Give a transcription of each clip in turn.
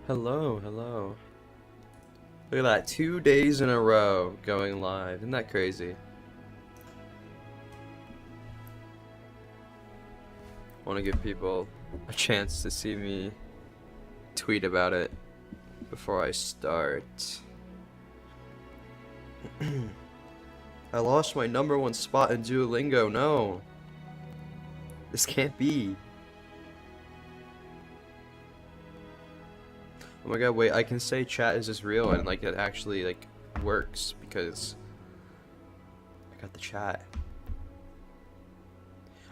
Hello, hello. Look at that, 2 days in a row going live. Isn't that crazy? I want to give people a chance to see me tweet about it before I start. I lost my #1 spot in Duolingo. No. This can't be. Oh my god, wait, I can say chat is this real and like it actually like works because I got the chat.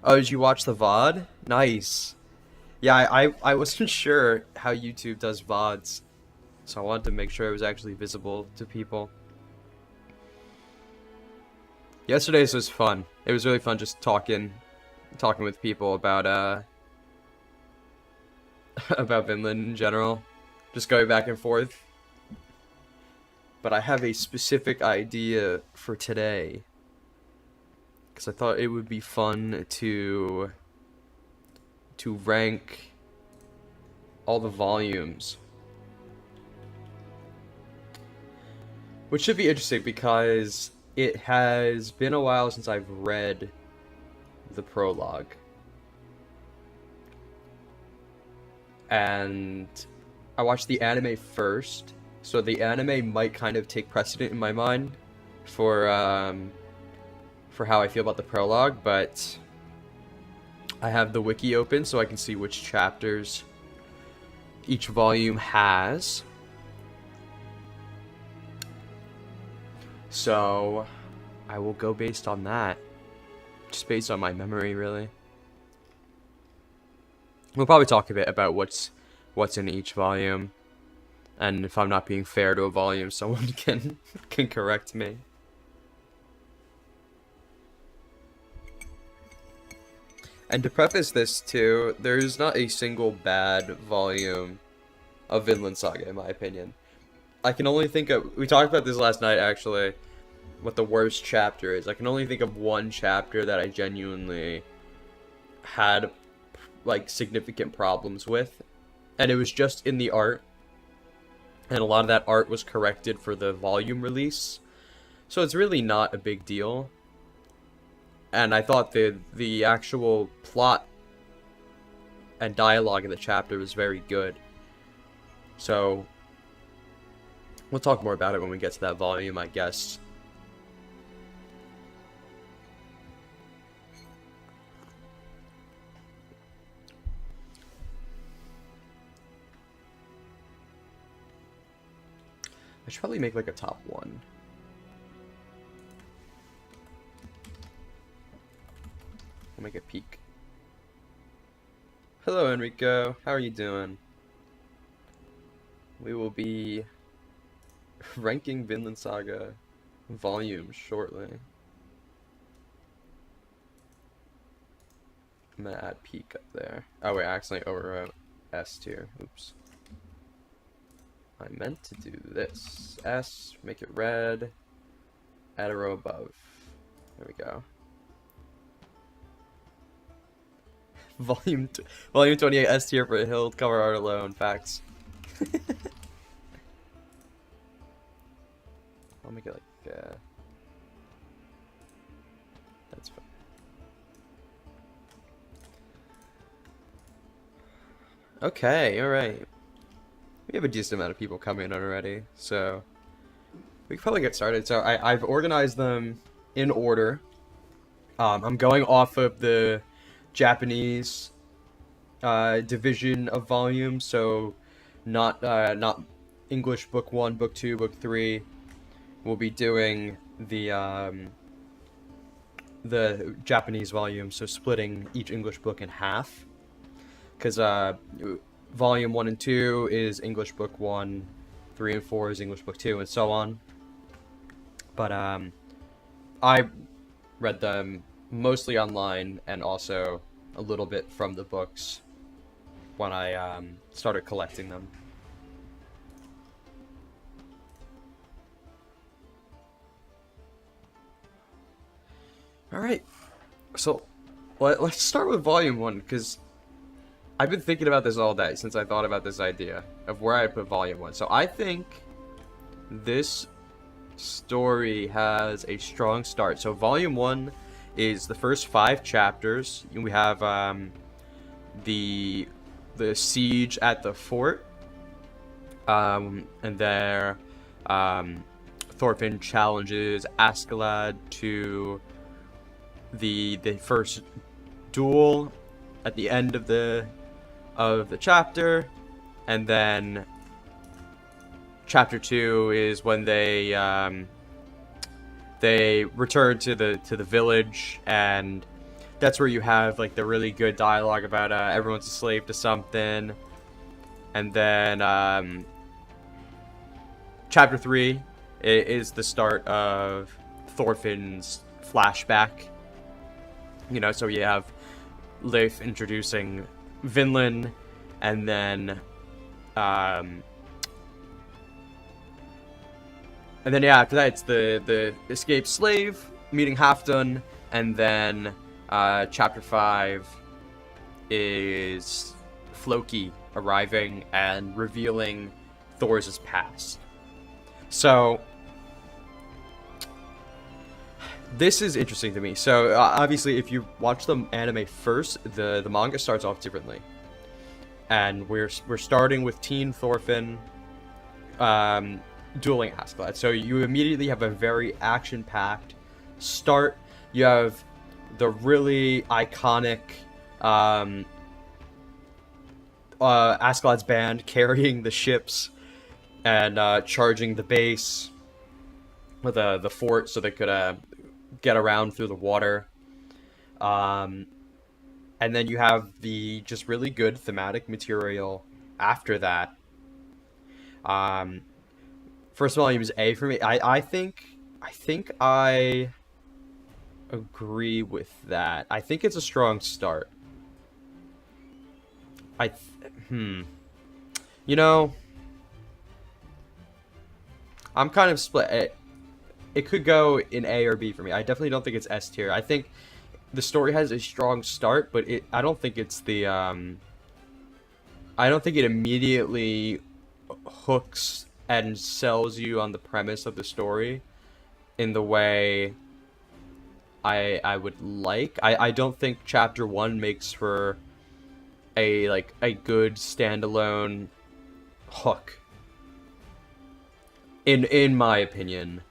Oh, did you watch the VOD? Nice. Yeah, I wasn't sure how YouTube does VODs, so I wanted to make sure it was actually visible to people. Yesterday's was fun. It was really fun just talking with people about about Vinland in general. Just going back and forth. But I have a specific idea for today. Because I thought it would be fun to rank all the volumes. Which should be interesting because it has been a while since I've read the prologue. And I watched the anime first, so the anime might kind of take precedent in my mind for how I feel about the prologue, but I have the wiki open so I can see which chapters each volume has. So I will go based on that. Just based on my memory, really. We'll probably talk a bit about what's in each volume, and if I'm not being fair to a volume, someone can correct me. And to preface this too, there's not a single bad volume of Vinland Saga in my opinion. I can only think of, we talked about this last night actually, what the worst chapter is. I can only think of one chapter that I genuinely had like significant problems with, and it was just in the art, and a lot of that art was corrected for the volume release, so it's really not a big deal. And I thought the actual plot and dialogue of the chapter was very good, so we'll talk more about it when we get to that volume, I guess. I should probably make like a top 1. I'll make a peek. Hello Enrico, how are you doing? We will be ranking Vinland Saga volumes shortly. I'm gonna add peak up there. Oh wait, I accidentally overwrote S tier. Oops. I meant to do this. S, make it red, add a row above. There we go. Volume 28 S tier for a hill cover art alone. Facts. I'll make it like that's fine. Okay, alright. We have a decent amount of people coming in already, so we can probably get started. So I've organized them in order. I'm going off of the Japanese division of volumes, so not English book 1, book 2, book 3. We'll be doing the Japanese volume, so splitting each English book in half, because Volume 1 and 2 is English Book 1, 3 and 4 is English Book 2, and so on. But I read them mostly online and also a little bit from the books when I started collecting them. Alright, so let's start with Volume 1, because I've been thinking about this all day since I thought about this idea of where I put volume 1. So I think this story has a strong start. So volume 1 is the first 5 chapters. We have the siege at the fort, and there Thorfinn challenges Askeladd to the first duel at the end of the chapter, and then chapter 2 is when they return to the village, and that's where you have like the really good dialogue about everyone's a slave to something. And then chapter 3 is the start of Thorfinn's flashback. You know, so you have Leif introducing Vinland, and then yeah, after that it's the escaped slave meeting Halfdan, and then chapter 5 is Floki arriving and revealing Thor's past. So this is interesting to me. So obviously, if you watch the anime first, the manga starts off differently, and we're starting with teen Thorfinn dueling Askeladd. So you immediately have a very action-packed start. You have the really iconic Askeladd's band carrying the ships and charging the base with the fort so they could get around through the water. And then you have the just really good thematic material after that. First volume is A for me. I think I agree with that. I think it's a strong start. You know, I'm kind of split. It could go in A or B for me. I definitely don't think it's S tier. I think the story has a strong start, but I don't think it's the I don't think it immediately hooks and sells you on the premise of the story in the way I would like. I don't think chapter 1 makes for a good standalone hook, in my opinion.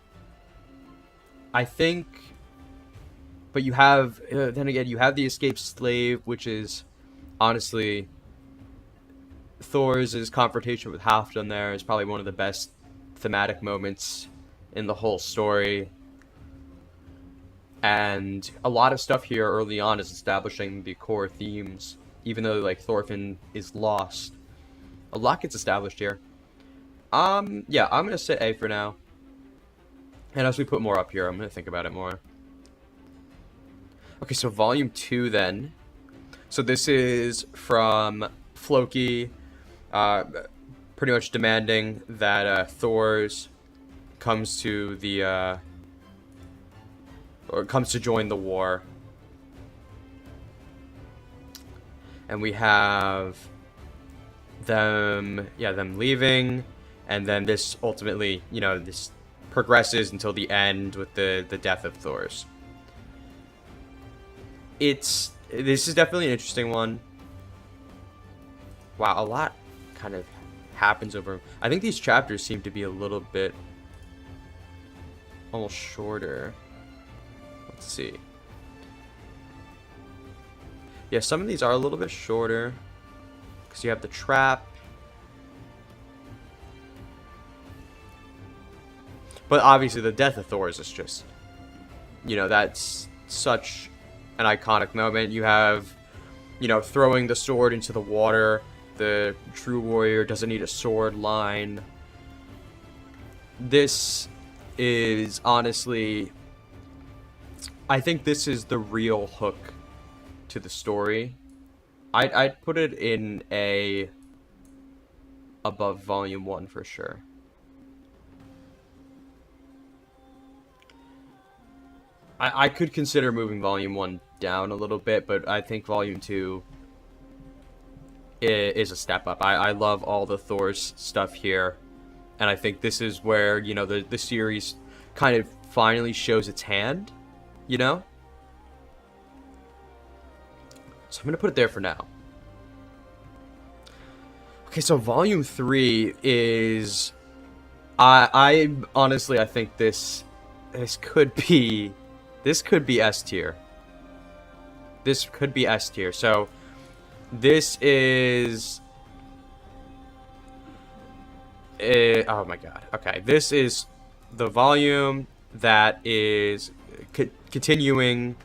I think, but you have then again you have the escaped slave, which is honestly Thor's confrontation with Halfdan there is probably one of the best thematic moments in the whole story. And a lot of stuff here early on is establishing the core themes, even though like Thorfinn is lost. A lot gets established here. Yeah, I'm gonna sit A for now. And as we put more up here, I'm gonna think about it more. Okay, so volume 2 then. So this is from Floki, pretty much demanding that Thor's comes to the or comes to join the war. And we have them leaving, and then this ultimately, you know, this progresses until the end with the death of Thor's. This is definitely an interesting one. Wow, a lot kind of happens over. I think these chapters seem to be a little bit almost shorter. Let's see. Yeah, some of these are a little bit shorter because you have the trap. But obviously the death of Thor's is just, you know, that's such an iconic moment. You have, you know, throwing the sword into the water. The true warrior doesn't need a sword line. This is honestly, I think this is the real hook to the story. I'd put it in A above volume 1 for sure. I could consider moving volume 1 down a little bit, but I think volume 2 is a step up. I love all the Thor's stuff here, and I think this is where, you know, the series kind of finally shows its hand, you know? So I'm going to put it there for now. Okay, so Volume 3 is... I honestly, I think this could be... This could be S tier. This could be S tier. So, this is... oh my god. Okay, this is the volume that is continuing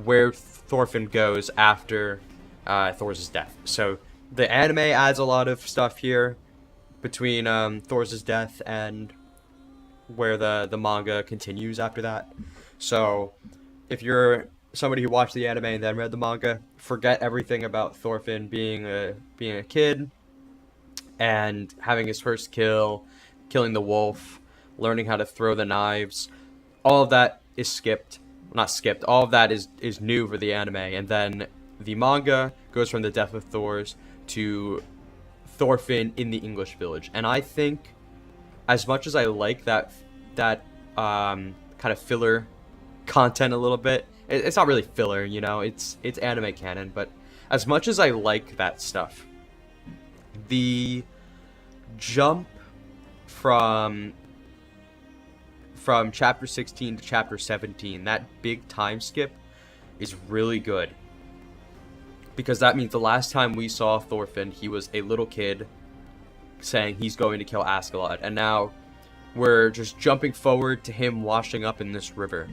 where Thorfinn goes after Thor's death. So the anime adds a lot of stuff here between Thor's death and where the manga continues after that. So if you're somebody who watched the anime and then read the manga, forget everything about Thorfinn being a kid and having his first kill, killing the wolf, learning how to throw the knives. All of that is skipped. Not skipped. All of that is new for the anime. And then the manga goes from the death of Thor's to Thorfinn in the English village. And I think, as much as I like that kind of filler content a little bit, it's not really filler, you know, it's anime canon, but as much as I like that stuff, the jump from chapter 16 to chapter 17, that big time skip is really good. Because that means the last time we saw Thorfinn, he was a little kid saying he's going to kill Askeladd. And now we're just jumping forward to him washing up in this river.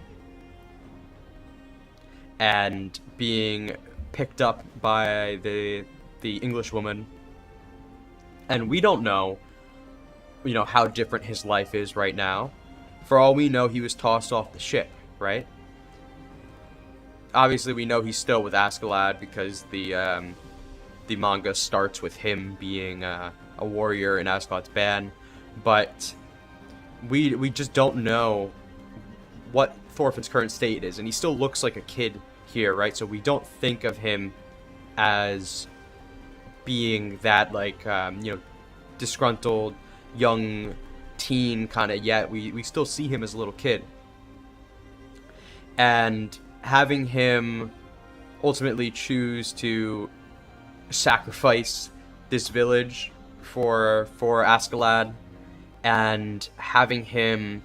And being picked up by the English woman. And we don't know, you know, how different his life is right now. For all we know, he was tossed off the ship, right? Obviously, we know he's still with Askeladd because the manga starts with him being a warrior in Askeladd's band, but we just don't know what Thorfinn's current state is, and he still looks like a kid here, right? So we don't think of him as being that, like, you know, disgruntled young teen kind of yet. We still see him as a little kid, and having him ultimately choose to sacrifice this village for Askeladd, and having him,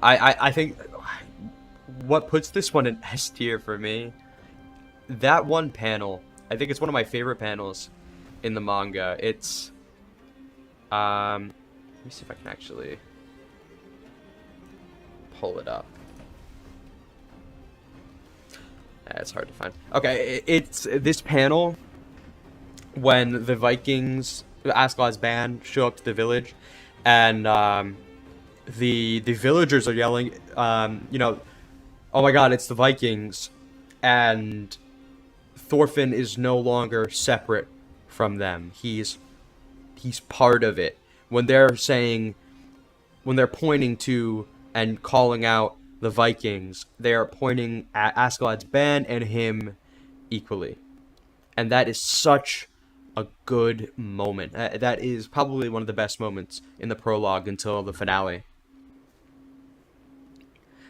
I think what puts this one in S tier for me, that one panel, I think it's one of my favorite panels in the manga. It's let me see if I can actually pull it up. It's hard to find. Okay, it's this panel when the Vikings, Askeladd's band, show up to the village, and the villagers are yelling, you know, oh my god, it's the Vikings, and Thorfinn is no longer separate from them. He's part of it. When they're pointing to and calling out the Vikings, they are pointing at Askeladd's band and him equally. And that is such a good moment. That is probably one of the best moments in the prologue until the finale.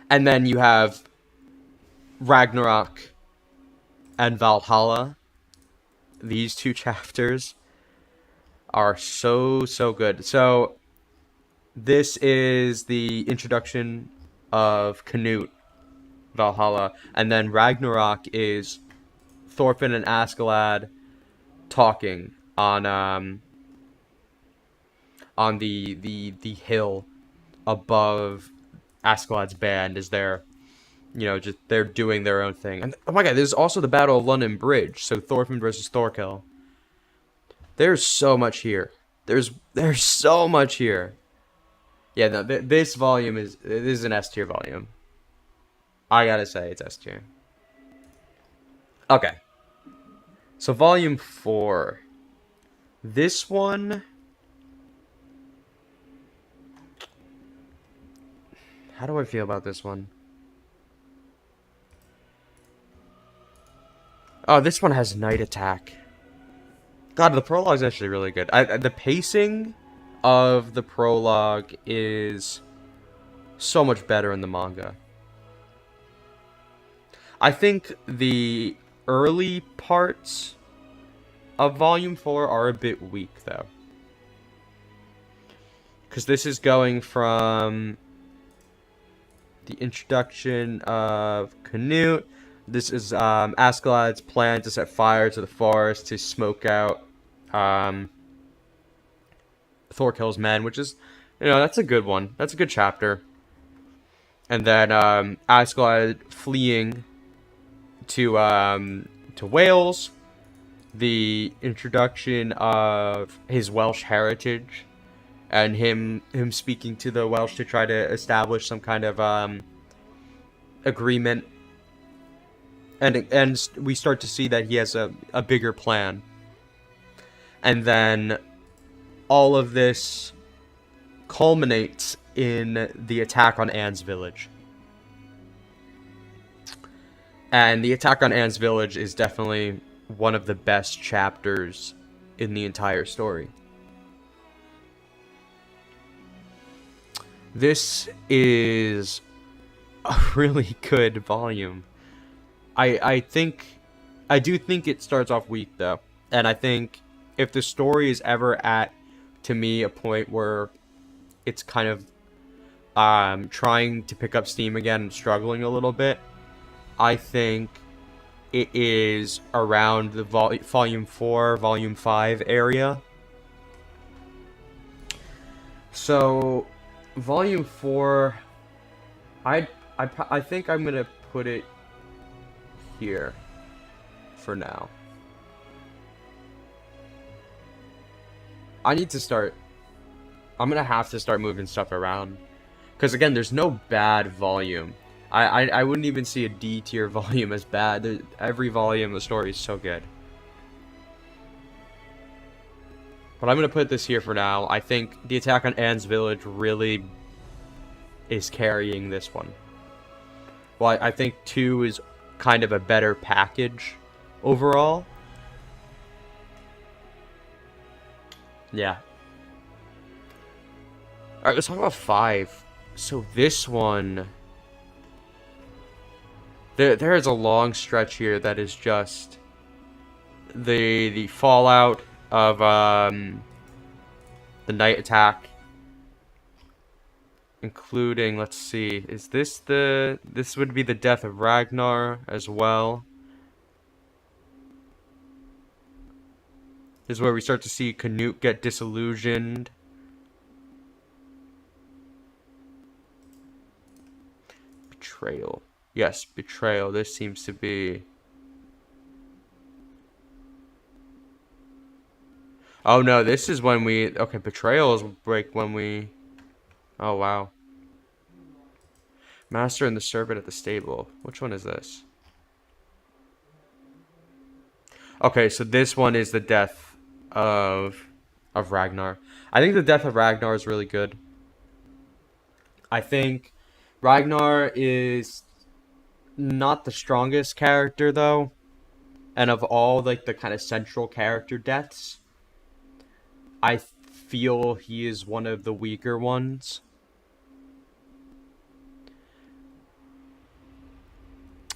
And then you have Ragnarok and Valhalla. These two chapters are so good. So this is the introduction of Canute, Valhalla, and then Ragnarok is Thorfinn and Askeladd talking on the hill above Askeladd's band as they're, you know, just they're doing their own thing. And oh my god, there's also the Battle of London Bridge, so Thorfinn versus Thorkel. There's so much here. There's so much here. Yeah, no, this volume is an S tier volume. I gotta say, it's S tier. Okay. So volume 4. This one, how do I feel about this one? Oh, this one has Night Attack. God, the prologue is actually really good. The pacing of the prologue is so much better in the manga. I think the early parts of Volume 4 are a bit weak, though. Because this is going from the introduction of Canute. This is Askeladd's plan to set fire to the forest to smoke out Thorkel's men, which is, that's a good one. That's a good chapter. And then Askeladd fleeing to Wales, the introduction of his Welsh heritage, and him speaking to the Welsh to try to establish some kind of agreement, and we start to see that he has a bigger plan. And then all of this culminates in the attack on Anne's village. And the attack on Anne's village is definitely one of the best chapters in the entire story. This is a really good volume. I do think it starts off weak, though. And I think if the story is ever at, to me, a point where it's kind of trying to pick up steam again and struggling a little bit, I think it is around the Volume 4, Volume 5 area. So, Volume 4, I think I'm going to put it here for now. I'm going to have to start moving stuff around. Because, again, there's no bad volume. I wouldn't even see a D tier volume as bad. Every volume of the story is so good. But I'm going to put this here for now. I think the attack on Anne's village really is carrying this one. Well, I think 2 is kind of a better package overall. Yeah. Alright, let's talk about 5. So this one... There is a long stretch here that is just the fallout of the night attack, including, let's see, is this this would be the death of Ragnar as well. This is where we start to see Canute get disillusioned. Betrayal. Yes, betrayal. This seems to be... Oh no, this is when we... Okay, betrayal is break when we... Oh wow. Master and the servant at the stable. Which one is this? Okay, so this one is the death of Ragnar. I think the death of Ragnar is really good. I think Ragnar is not the strongest character, though. And of all, like, the kind of central character deaths, I feel he is one of the weaker ones.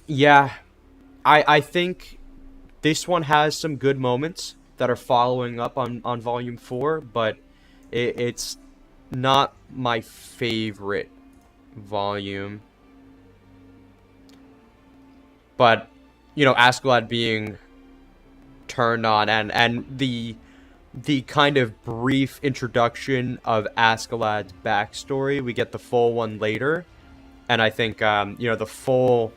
Yeah, I think this one has some good moments that are following up on Volume 4, but it's not my favorite volume. But, Askeladd being turned on and the kind of brief introduction of Askeladd's backstory, we get the full one later. And I think, the full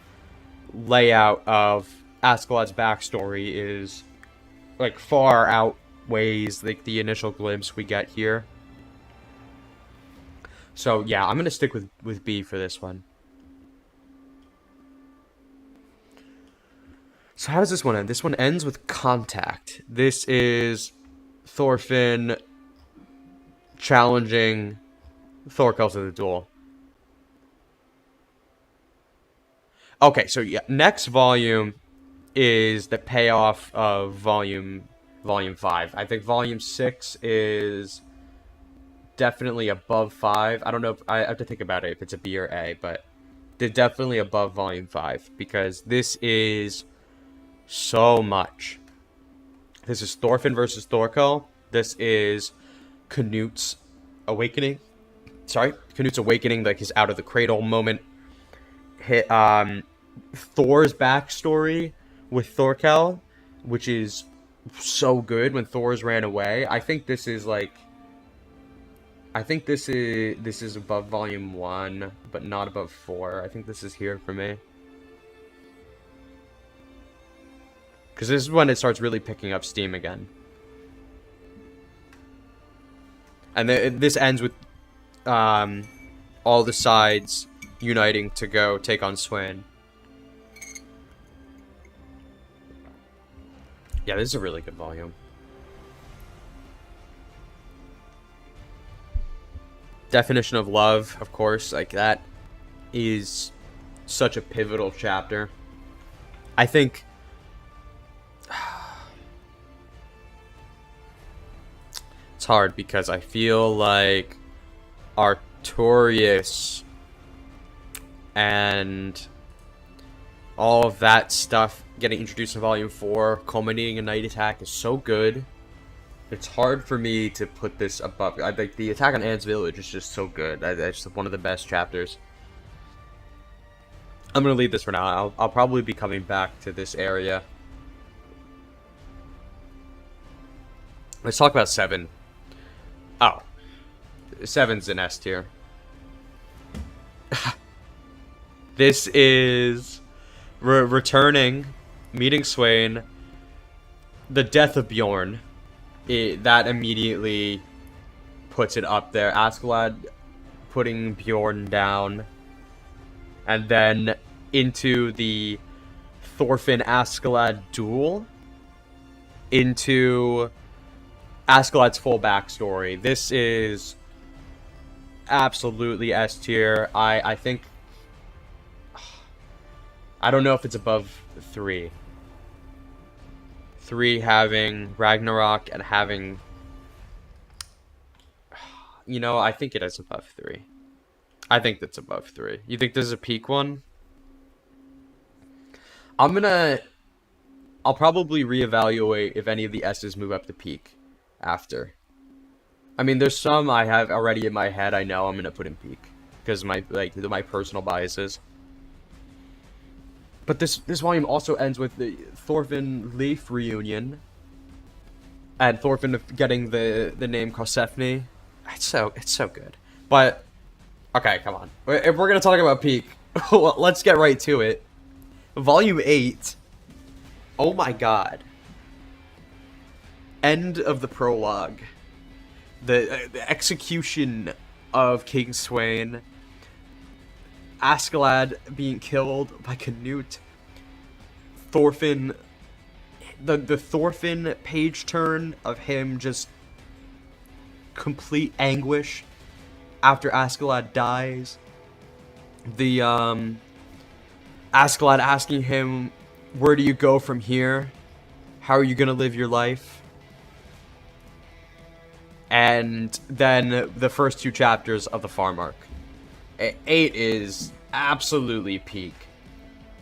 layout of Askeladd's backstory is, like, far outweighs, like, the initial glimpse we get here. So, yeah, I'm going to stick with B for this one. So how does this one end? This one ends with contact. This is Thorfinn challenging Thorkel to the duel. Okay, so yeah, next volume is the payoff of volume Volume 5. I think Volume 6 is definitely above 5. I don't know if I have to think about it if it's a B or A, but they're definitely above Volume 5 because this is so much. This is Thorfinn versus Thorkel. This is Canute's awakening. Sorry, Canute's awakening, like his out of the cradle moment. Thor's backstory with Thorkel, which is so good when Thor's ran away. I think this is above Volume 1, but not above 4. I think this is here for me. Because this is when it starts really picking up steam again. And this ends with all the sides uniting to go take on Swain. Yeah, this is a really good volume. Definition of love, of course, like that is such a pivotal chapter. I think it's hard because I feel like Artorias and all of that stuff getting introduced in Volume 4, culminating in Night Attack, is so good. It's hard for me to put this above. I think the Attack on Ants Village is just so good. It's one of the best chapters. I'm going to leave this for now. I'll probably be coming back to this area. Let's talk about 7. Oh. 7's an S tier. This is returning, meeting Swain, the death of Bjorn. That immediately puts it up there. Askeladd putting Bjorn down. And then into the Thorfinn-Askeladd duel. Into Askeladd's full backstory. This is absolutely S tier. I think... I don't know if it's above 3. 3 having Ragnarok and having... You know, I think it is above 3. I think that's above 3. You think this is a peak one? I'll probably reevaluate if any of the S's move up to peak after. I mean, there's some I have already in my head I know I'm gonna put in peak. Because my personal biases. But this volume also ends with the Thorfinn Leif reunion. And Thorfinn getting the name Karlsefni. It's so good. But okay, come on. If we're gonna talk about peak, let's get right to it. Volume 8. Oh my god. End of the prologue. The execution of King Swain. Askeladd being killed by Canute. Thorfinn. The Thorfinn page turn of him just complete anguish after Askeladd dies. The Askeladd asking him, where do you go from here? How are you gonna live your life? And then the first 2 chapters of the farm arc. 8 is absolutely peak.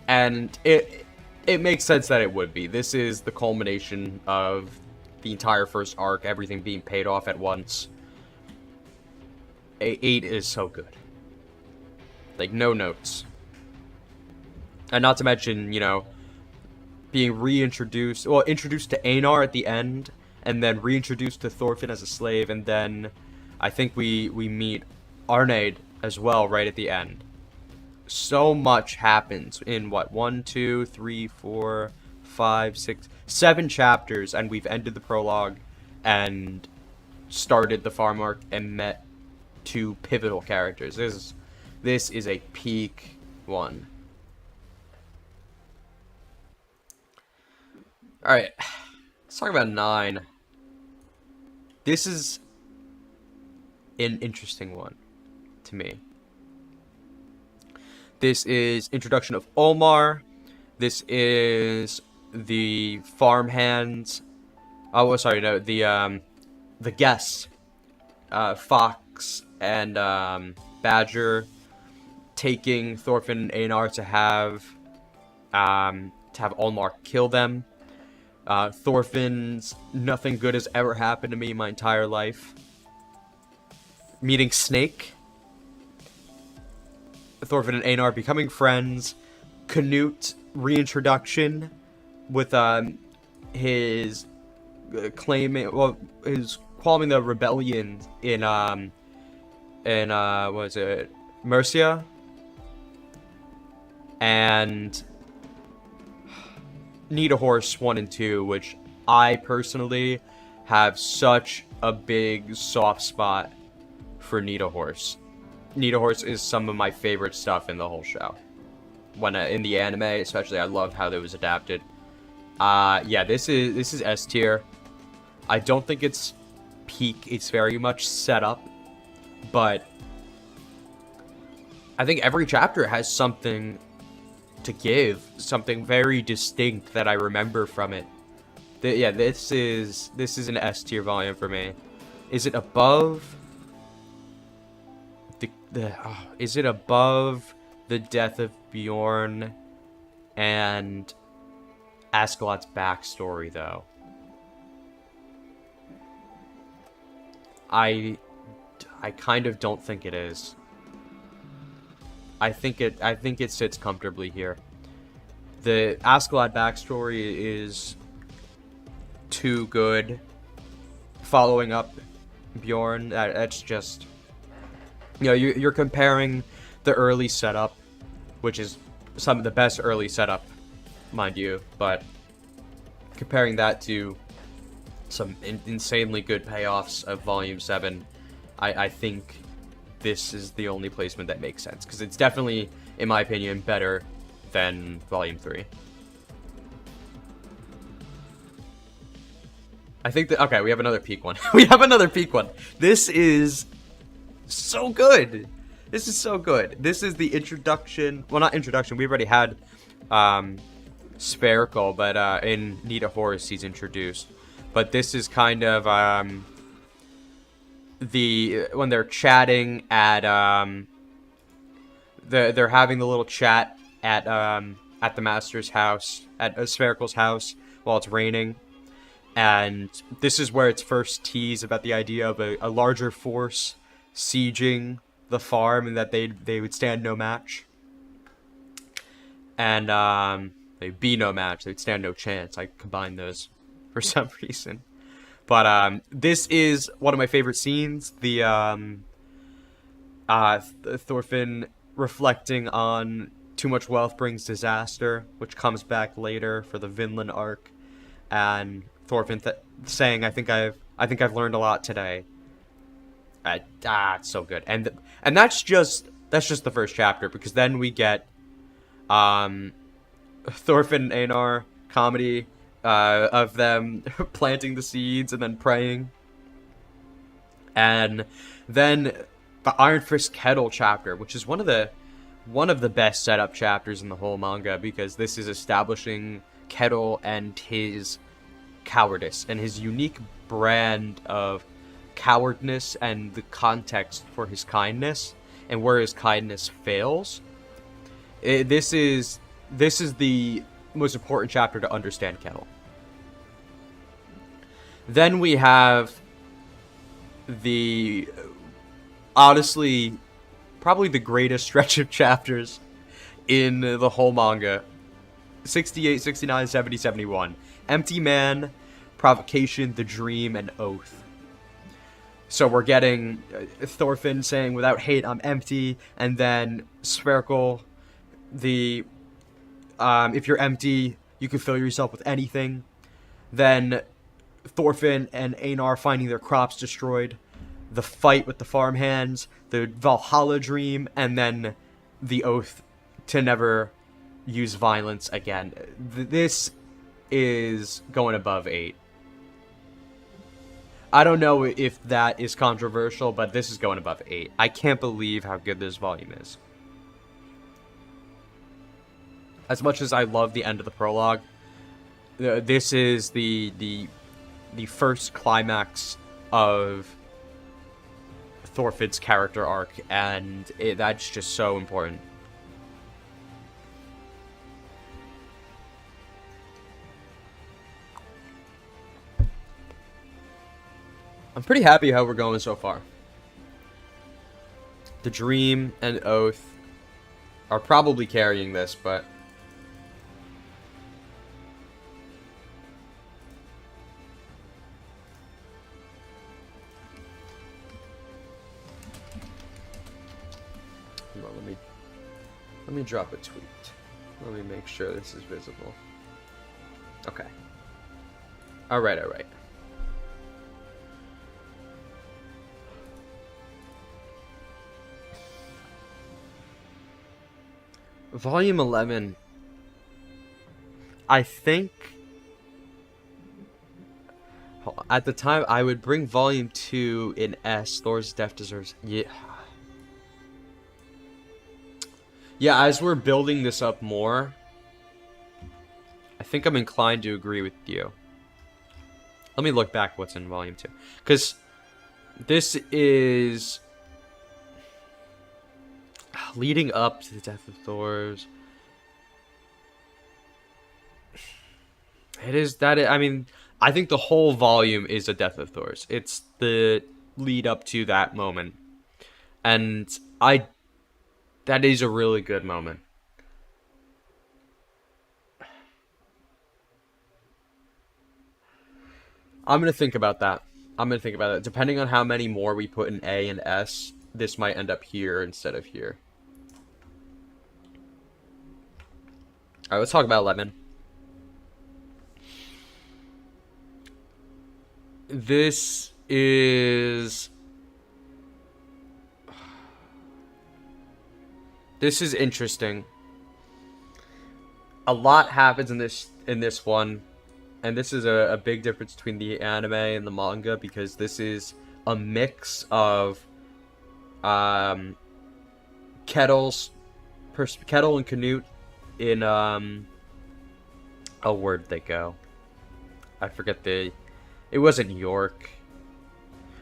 And it makes sense that it would be. This is the culmination of the entire first arc, everything being paid off at once. 8 is so good. Like, no notes. And not to mention, you know, being reintroduced, well, introduced to Einar at the end, and then reintroduced to Thorfinn as a slave, and then I think we meet Arneid as well right at the end. So much happens in what, 1, 2, 3, 4, 5, 6, 7 chapters, and we've ended the prologue and started the farm arc and met 2 pivotal characters. This is a peak one. Alright, let's talk about 9. This is an interesting one to me. This is introduction of Olmar. This is the farmhands Oh, well, sorry, no, the guests, Fox and Badger, taking Thorfinn and Einar to have Olmar kill them. Thorfinn's "nothing good has ever happened to me my entire life." Meeting Snake. Thorfinn and Einar becoming friends. Canute reintroduction with his claiming, well, his quelling the rebellion in what was it, Mercia, and Need a Horse 1 and 2, which I personally have such a big soft spot for Need a Horse. Need a Horse is some of my favorite stuff in the whole show. When in the anime, especially, I love how it was adapted. Yeah, this is S tier. I don't think it's peak. It's very much set up, but I think every chapter has something to give, something very distinct that I remember from it. Yeah, this is an S tier volume for me. Is it above is it above the death of Bjorn and Askeladd's backstory, though? I kind of don't think it is. I think it sits comfortably here. The Askeladd backstory is too good. Following up Bjorn, that's just, you know, you're comparing the early setup, which is some of the best early setup, mind you, but comparing that to some insanely good payoffs of Volume 7, I think this is the only placement that makes sense, because it's definitely, in my opinion, better than Volume 3. I think that, okay, we have another peak one. We have another peak one. This is so good. This is so good. This is the introduction, well, not introduction, we already had Spherical, but in Need a Horse he's introduced. But this is kind of when they're chatting at they're having the little chat at the master's house, at Spherical's house, while it's raining. And this is where it's first teased about the idea of a larger force sieging the farm, and that they would stand no match. And they'd be no match, they'd stand no chance. I combined those for some reason. But this is one of my favorite scenes. The Thorfinn reflecting on too much wealth brings disaster, which comes back later for the Vinland arc, and Thorfinn saying, "I think I've learned a lot today." It's so good, and that's just the first chapter, because then we get Thorfinn and Einar comedy of them planting the seeds and then praying, and then the Iron Fist Kettle chapter, which is one of the best setup chapters in the whole manga, because this is establishing Kettle and his cowardice and his unique brand of cowardness and the context for his kindness and where his kindness fails. This is the most important chapter to understand Kettle. Then we have honestly, probably the greatest stretch of chapters in the whole manga. 68, 69, 70, 71. Empty Man, Provocation, The Dream, and Oath. So we're getting Thorfinn saying, "Without hate, I'm empty," and then Spherical, if you're empty, you can fill yourself with anything. Then Thorfinn and Einar finding their crops destroyed, the fight with the farmhands, the Valhalla dream, and then the oath to never use violence again. This is going above 8. I don't know if that is controversial, but this is going above 8. I can't believe how good this volume is. As much as I love the end of the prologue, this is the the first climax of Thorfinn's character arc, and that's just so important. I'm pretty happy how we're going so far. The Dream and Oath are probably carrying this, but hold on, let me drop a tweet. Let me make sure this is visible. Okay. All right. Volume 11, I think, at the time, I would bring Volume 2 in S, Thor's Death Deserves, yeah. Yeah, as we're building this up more, I think I'm inclined to agree with you. Let me look back what's in Volume 2, because this is leading up to the death of Thor's. It is that. I mean, I think the whole volume is a death of Thor's. It's the lead up to that moment, and that is a really good moment. I'm gonna think about that. Depending on how many more we put in A and S, this might end up here instead of here. Alright, let's talk about 11. This is interesting. A lot happens in this one, and this is a big difference between the anime and the manga, because this is a mix of Kettle and Canute in oh, where'd they go? I forget it wasn't York.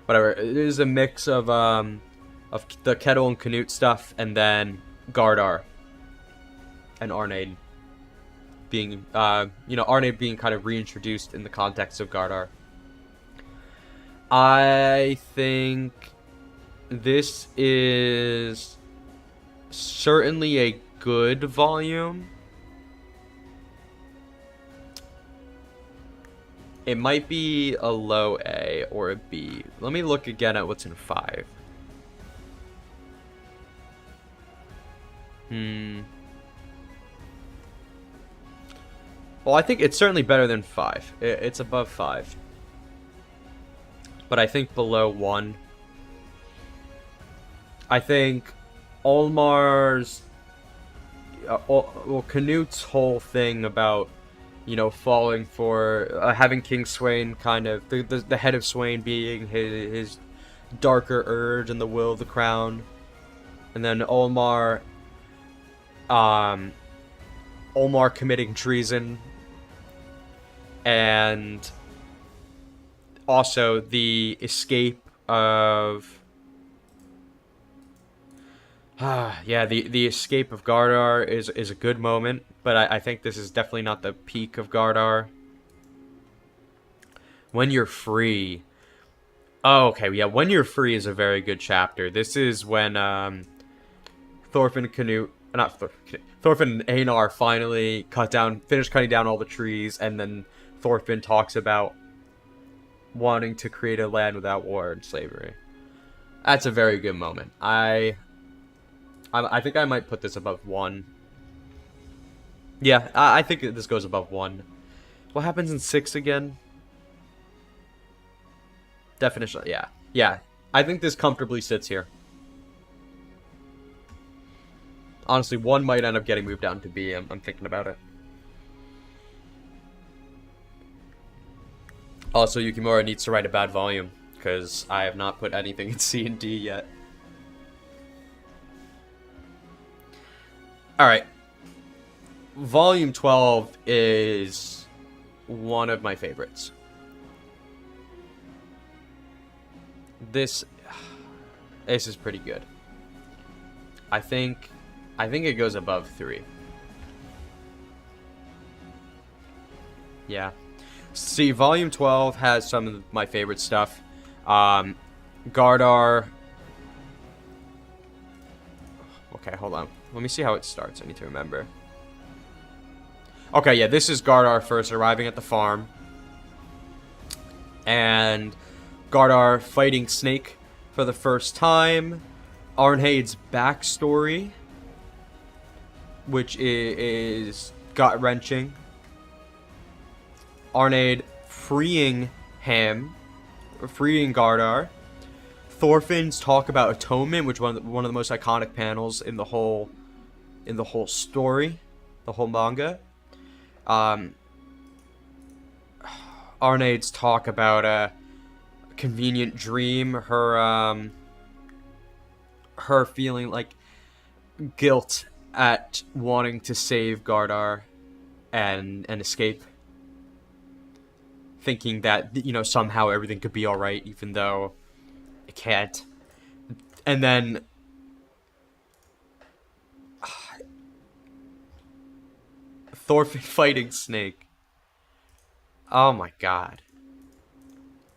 Whatever. It is a mix of the Kettle and Canute stuff, and then Gardar and Arnade being Arnade being kind of reintroduced in the context of Gardar. I think this is certainly a good volume. It might be a low A or a B. Let me look again at what's in 5. Well, I think it's certainly better than 5. It's above 5. But I think below 1. I think Olmar's... Canute's whole thing about, falling for... having King Swain kind of... The head of Swain being his darker urge and the will of the crown. And then Olmar committing treason. And also the escape of... the escape of Gardar is a good moment, but I think this is definitely not the peak of Gardar. When You're Free. Oh, okay, yeah, When You're Free is a very good chapter. This is when Thorfinn and Einar finally finish cutting down all the trees, and then Thorfinn talks about wanting to create a land without war and slavery. That's a very good moment. I think I might put this above 1. Yeah, I think this goes above 1. What happens in 6 again? Definition, yeah. Yeah, I think this comfortably sits here. Honestly, 1 might end up getting moved down to B. I'm thinking about it. Also, Yukimura needs to write a bad volume, because I have not put anything in C and D yet. Alright. Volume 12 is one of my favorites. This is pretty good. I think it goes above 3. Yeah. See, Volume 12 has some of my favorite stuff. Gardar. Okay, hold on. Let me see how it starts. I need to remember. Okay, yeah, this is Gardar first arriving at the farm. And Gardar fighting Snake for the first time. Arnheid's backstory, which is gut-wrenching. Arnheid freeing him, freeing Gardar. Thorfinn's talk about atonement, which one of the most iconic panels in the whole story, the whole manga. Arnheid's talk about a convenient dream, her feeling like guilt at wanting to save Gardar and escape, thinking that, you know, somehow everything could be all right even though it can't. And then Thorfinn fighting Snake. Oh my god.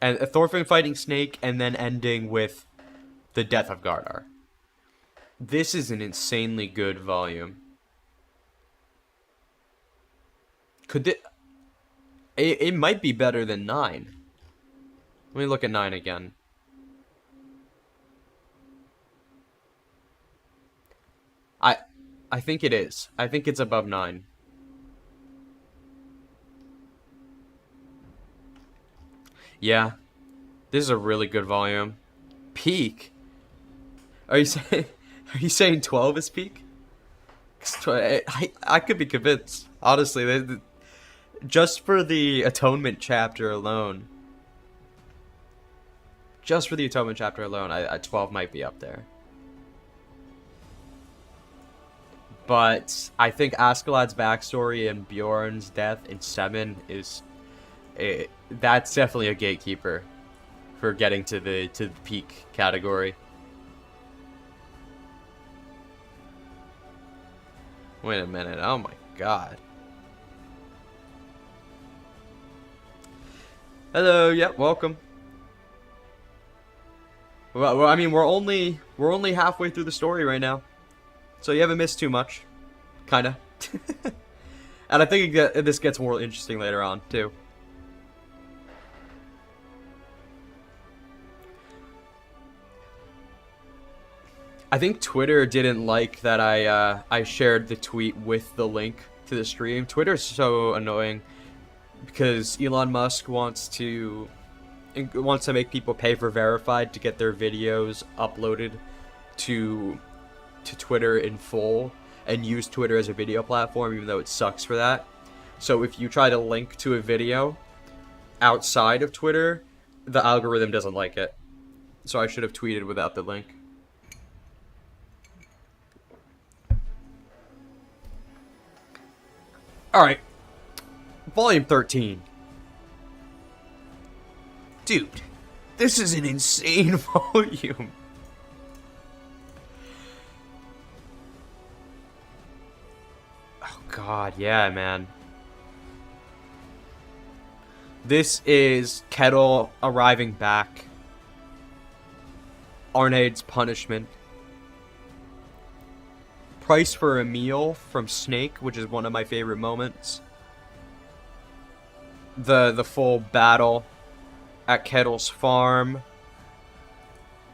And Thorfinn fighting Snake and then ending with the death of Gardar. This is an insanely good volume. It might be better than 9. Let me look at 9 again. I think it is. I think it's above 9. Yeah. This is a really good volume. Peak? Are you saying 12 is peak? I could be convinced. Honestly, just for the atonement chapter alone. Just for the atonement chapter alone, 12 might be up there. But I think Askeladd's backstory and Bjorn's death in 7 is... that's definitely a gatekeeper for getting to the peak category. Wait a minute. Oh my god. Hello. Yep. Welcome. Well, I mean, we're only halfway through the story right now, so you haven't missed too much, kinda. And I think this gets more interesting later on too. I think Twitter didn't like that I shared the tweet with the link to the stream. Twitter's so annoying because Elon Musk wants to make people pay for verified to get their videos uploaded to Twitter in full and use Twitter as a video platform, even though it sucks for that. So if you try to link to a video outside of Twitter, the algorithm doesn't like it. So I should have tweeted without the link. Alright. Volume 13. Dude, this is an insane volume. Oh god, yeah, man. This is Kettle arriving back. Arnheid's punishment. Price for a meal from Snake, which is one of my favorite moments. The full battle at Kettle's farm.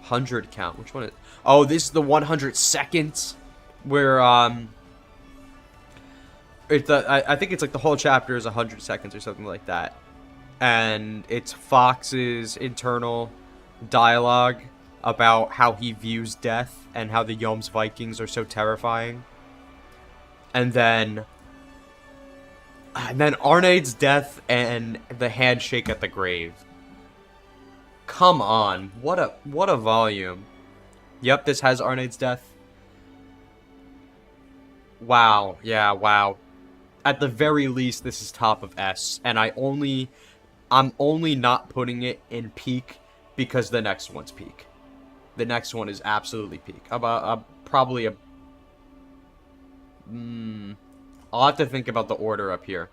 100 count. Which one is... Oh, this is the 100 seconds where I think it's like the whole chapter is 100 seconds or something like that. And it's Fox's internal dialogue about how he views death and how the Joms Vikings are so terrifying. And then Arnheid's death and the handshake at the grave. Come on, what a volume. Yep, this has Arnheid's death. Wow, yeah, wow. At the very least, this is top of S, and I'm only not putting it in peak because the next one's peak. The next one is absolutely peak. Probably a... I'll have to think about the order up here.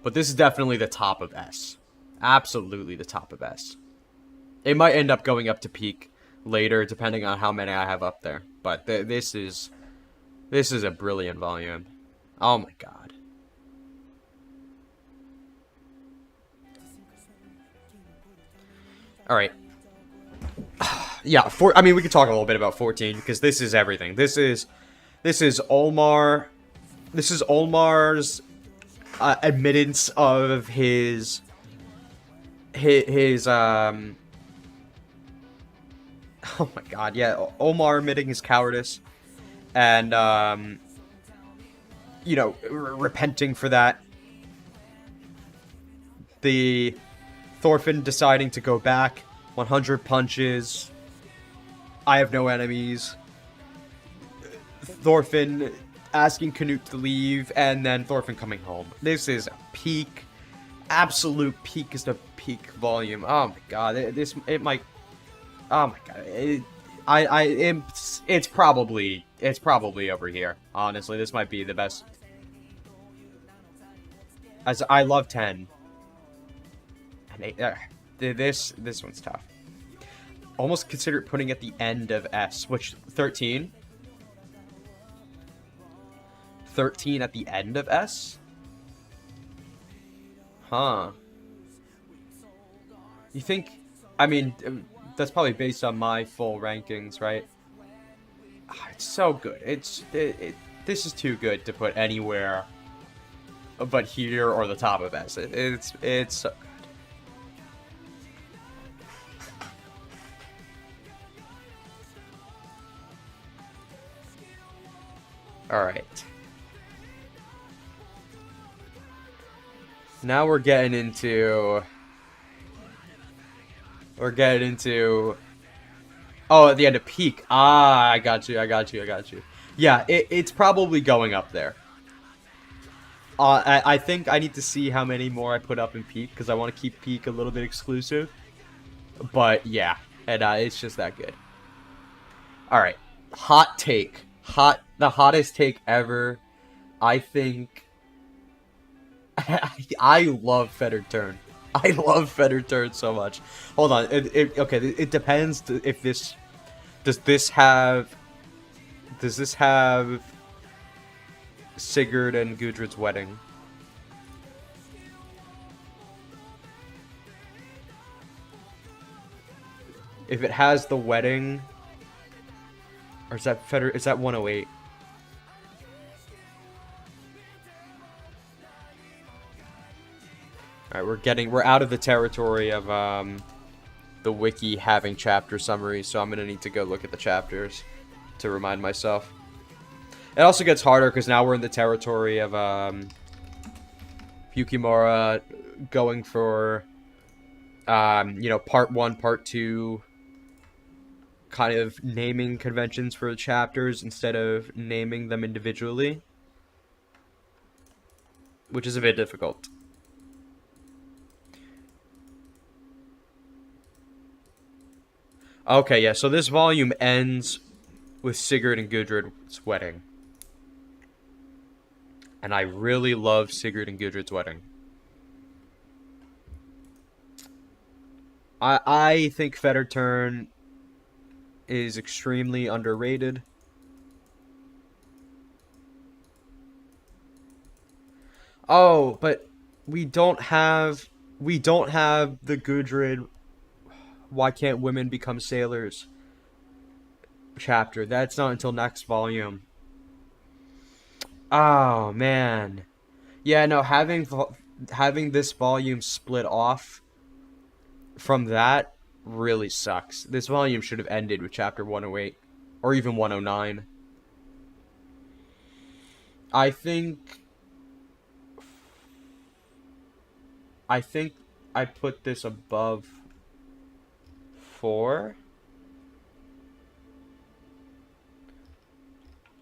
But this is definitely the top of S. Absolutely the top of S. It might end up going up to peak later, depending on how many I have up there. But this is a brilliant volume. Oh my god. Alright. Yeah, I mean, we could talk a little bit about 14, because this is everything. This is Olmar. This is Olmar's admittance of his oh my god, yeah, Olmar admitting his cowardice, and you know, repenting for that. The Thorfinn deciding to go back, 100 punches, I have no enemies. Thorfinn asking Canute to leave, and then Thorfinn coming home. This is a peak, absolute peak is the peak volume. Oh my god, it might. Oh my god, it's probably over here. Honestly, this might be the best. As I love 10, and 8, this one's tough. Almost consider putting at the end of S, which 13. 13 at the end of S? Huh. You think... I mean, that's probably based on my full rankings, right? It's so good. This is too good to put anywhere but here or the top of S. It's so good. Alright. Now we're getting into... Oh, at the end of peak. Ah, I got you. Yeah, it's probably going up there. I think I need to see how many more I put up in peak, because I want to keep peak a little bit exclusive. But, yeah. And it's just that good. Alright. Hot take. The hottest take ever. I think... I love Fettered Turn. I love Fettered Turn so much. Hold on. Okay, it depends if this... Does this have Sigurd and Gudrid's wedding? If it has the wedding... Or is that Fettered... Is that 108? Alright, we're out of the territory of the wiki having chapter summaries, so I'm gonna need to go look at the chapters to remind myself. It also gets harder because now we're in the territory of Yukimura going for you know, part 1, part 2 kind of naming conventions for the chapters instead of naming them individually, which is a bit difficult. Okay, yeah, so this volume ends with Sigurd and Gudrid's wedding. And I really love Sigurd and Gudrid's wedding. I think Fettered Turn is extremely underrated. Oh, but we don't have the Gudrid Why Can't Women Become Sailors chapter. That's not until next volume. Oh, man. Yeah, no, having this volume split off from that really sucks. This volume should have ended with chapter 108 or even 109. I think I put this above 4.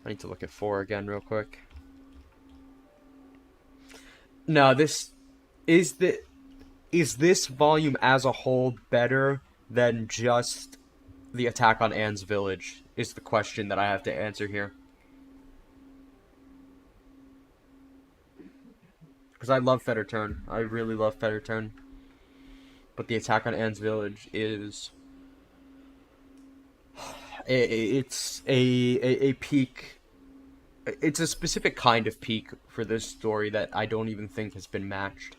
I need to look at 4 again real quick. No, this is the... Is this volume as a whole better than just the attack on Anne's village? Is the question that I have to answer here. Because I love Fetter Turn. I really love Fetter Turn. But the attack on Anne's village is... It's a peak. It's a specific kind of peak for this story that I don't even think has been matched.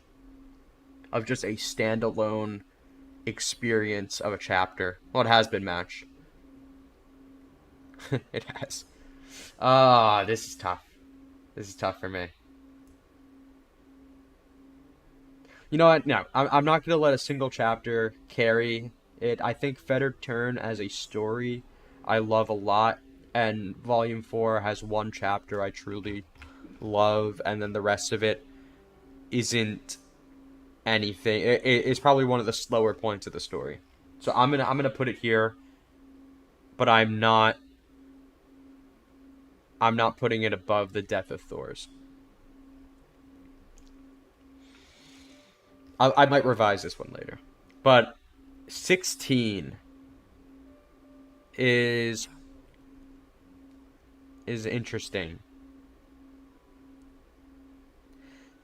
Of just a standalone experience of a chapter. Well, it has been matched. It has. Ah, this is tough. This is tough for me. You know what? No, I'm not going to let a single chapter carry it. I think Fetter Turn as a story I love a lot, and Volume 4 has one chapter I truly love, and then the rest of it isn't anything. It's probably one of the slower points of the story. So I'm gonna put it here, but I'm not putting it above the Death of Thor's. I might revise this one later. But 16 is interesting.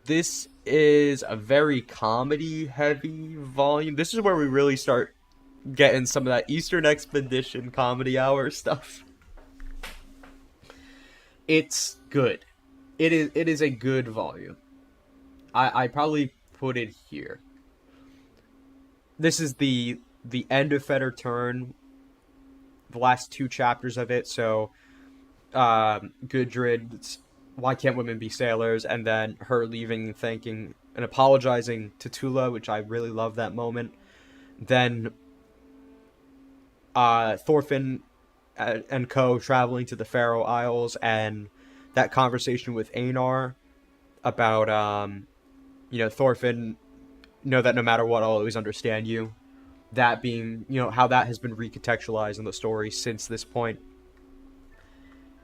This is a very comedy-heavy volume. This is where we really start getting some of that Eastern Expedition comedy hour stuff. It's good. It is a good volume. I probably put it here. This is the end of Fetter Turn, the last two chapters of it. So, Gudrid's "Why Can't Women Be Sailors?" and then her leaving, thanking and apologizing to Tula, which I really love that moment. Then, Thorfinn and co traveling to the Faroe Isles, and that conversation with Einar about Thorfinn, know that no matter what, I'll always understand you. That being, how that has been recontextualized in the story since this point,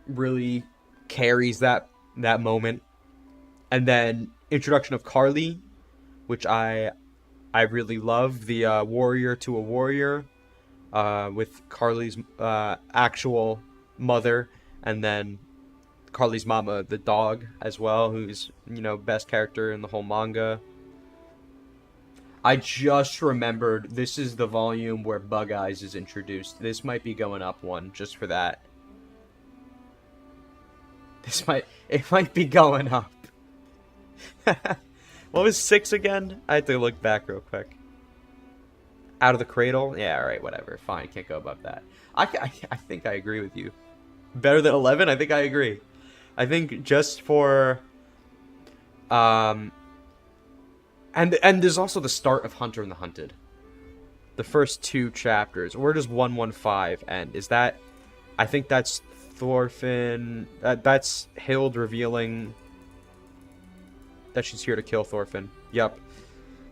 really carries that moment. And then introduction of Carly, which I really love, the warrior to a warrior, with Carly's actual mother, and then Carly's mama, the dog, as well, who's, best character in the whole manga. I just remembered this is the volume where Bug Eyes is introduced. This might be going up one just for that. It might be going up. What was 6 again? I had to look back real quick. Out of the Cradle? Yeah, alright, whatever. Fine, can't go above that. I think I agree with you. Better than 11? I think I agree. I think just for... And there's also the start of Hunter and the Hunted. The first 2 chapters. Where does 115 end? Is that... I think that's Thorfinn... that's Hild revealing that she's here to kill Thorfinn. Yup.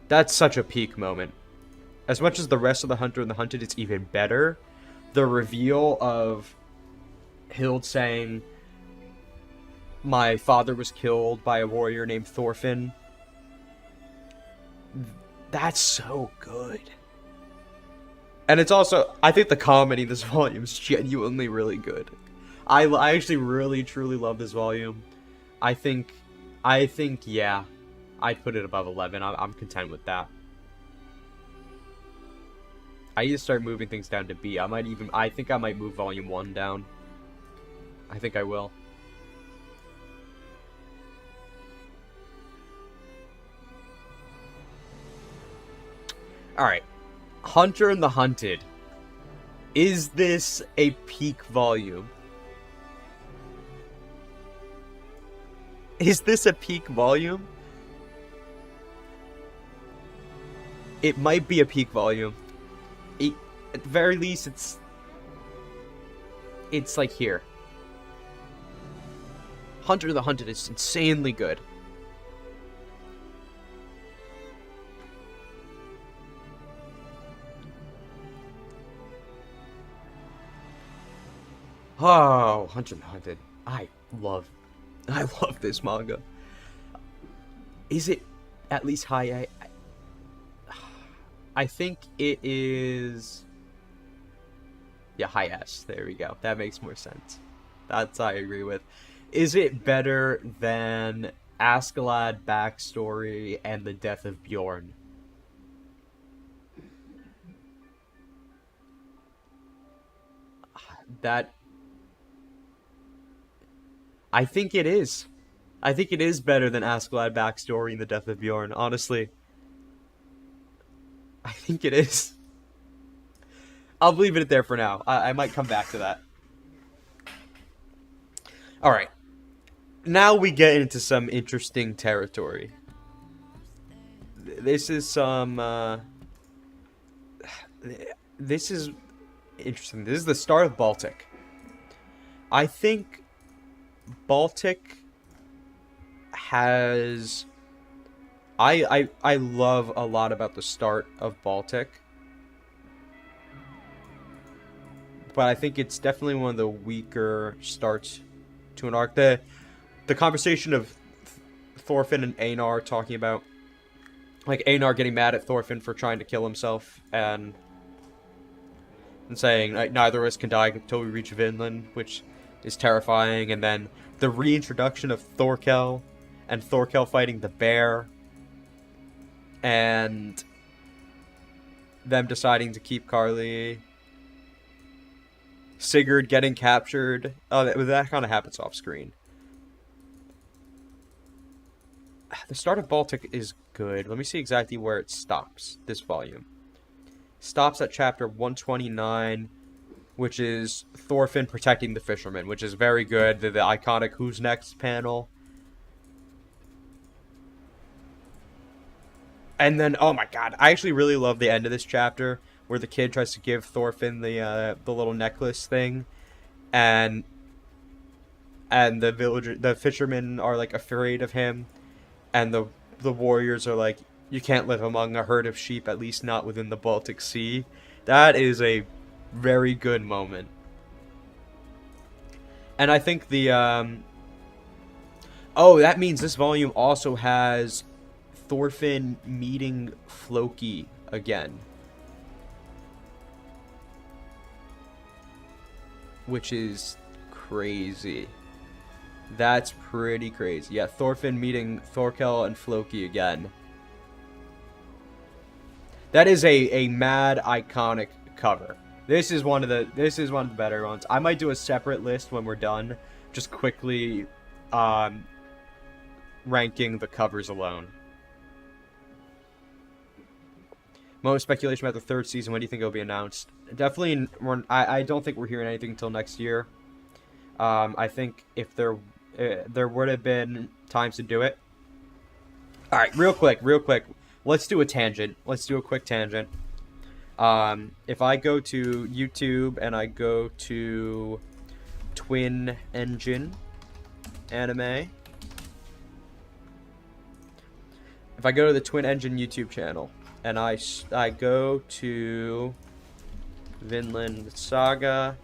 That's such a peak moment. As much as the rest of the Hunter and the Hunted, it's even better. The reveal of Hild saying, "My father was killed by a warrior named Thorfinn." That's so good. And it's also, I think the comedy in this volume is genuinely really good. I actually really, truly love this volume. I think, yeah, I'd put it above 11. I'm content with that. I need to start moving things down to B. I think I might move volume 1 down. I think I will. Alright. Hunter and the Hunted. Is this a peak volume? Is this a peak volume? It might be a peak volume. At the very least, it's like here. Hunter the Hunted is insanely good. Oh, Hunter the Hunted. I love this manga. Is it at least high A? I think it is. Yeah, high S. There we go. That makes more sense. That's I agree with. Is it better than Askeladd backstory and the death of Bjorn? That I think it is. I think it is better than Askeladd backstory and the death of Bjorn. Honestly, I think it is. I'll leave it there for now. I might come back to that. All right. Now we get into some interesting territory. This is some. This is interesting. This is the start of Baltic. I think Baltic has. I love a lot about the start of Baltic, but I think it's definitely one of the weaker starts to an arc. The conversation of Thorfinn and Einar talking about, like, Einar getting mad at Thorfinn for trying to kill himself and saying, like, neither of us can die until we reach Vinland, which is terrifying. And then the reintroduction of Thorkel and Thorkel fighting the bear and them deciding to keep Carly. Sigurd getting captured. Oh, that kind of happens off screen. The start of Baltic is good. Let me see exactly where it stops, this volume. Stops at chapter 129, which is Thorfinn protecting the fisherman, which is very good. The iconic Who's Next panel. And then, oh my god, I actually really love the end of this chapter, where the kid tries to give Thorfinn the little necklace thing, and the fishermen are like afraid of him, and the warriors are like, you can't live among a herd of sheep, at least not within the Baltic Sea. That is a very good moment. And I think the oh, that means this volume also has Thorfinn meeting Floki again, which is crazy. That's pretty crazy. Yeah, Thorfinn meeting Thorkel and Floki again. That is a mad iconic cover. This is one of the better ones. I might do a separate list when we're done, just quickly ranking the covers alone. Most speculation about the third season. When do you think it'll be announced? Definitely, I don't think we're hearing anything until next year. I think if there would have been times to do it. All right, real quick. Let's do a tangent. Let's do a quick tangent. If I go to YouTube and I go to Twin Engine Anime. If I go to the Twin Engine YouTube channel and I go to Vinland Saga.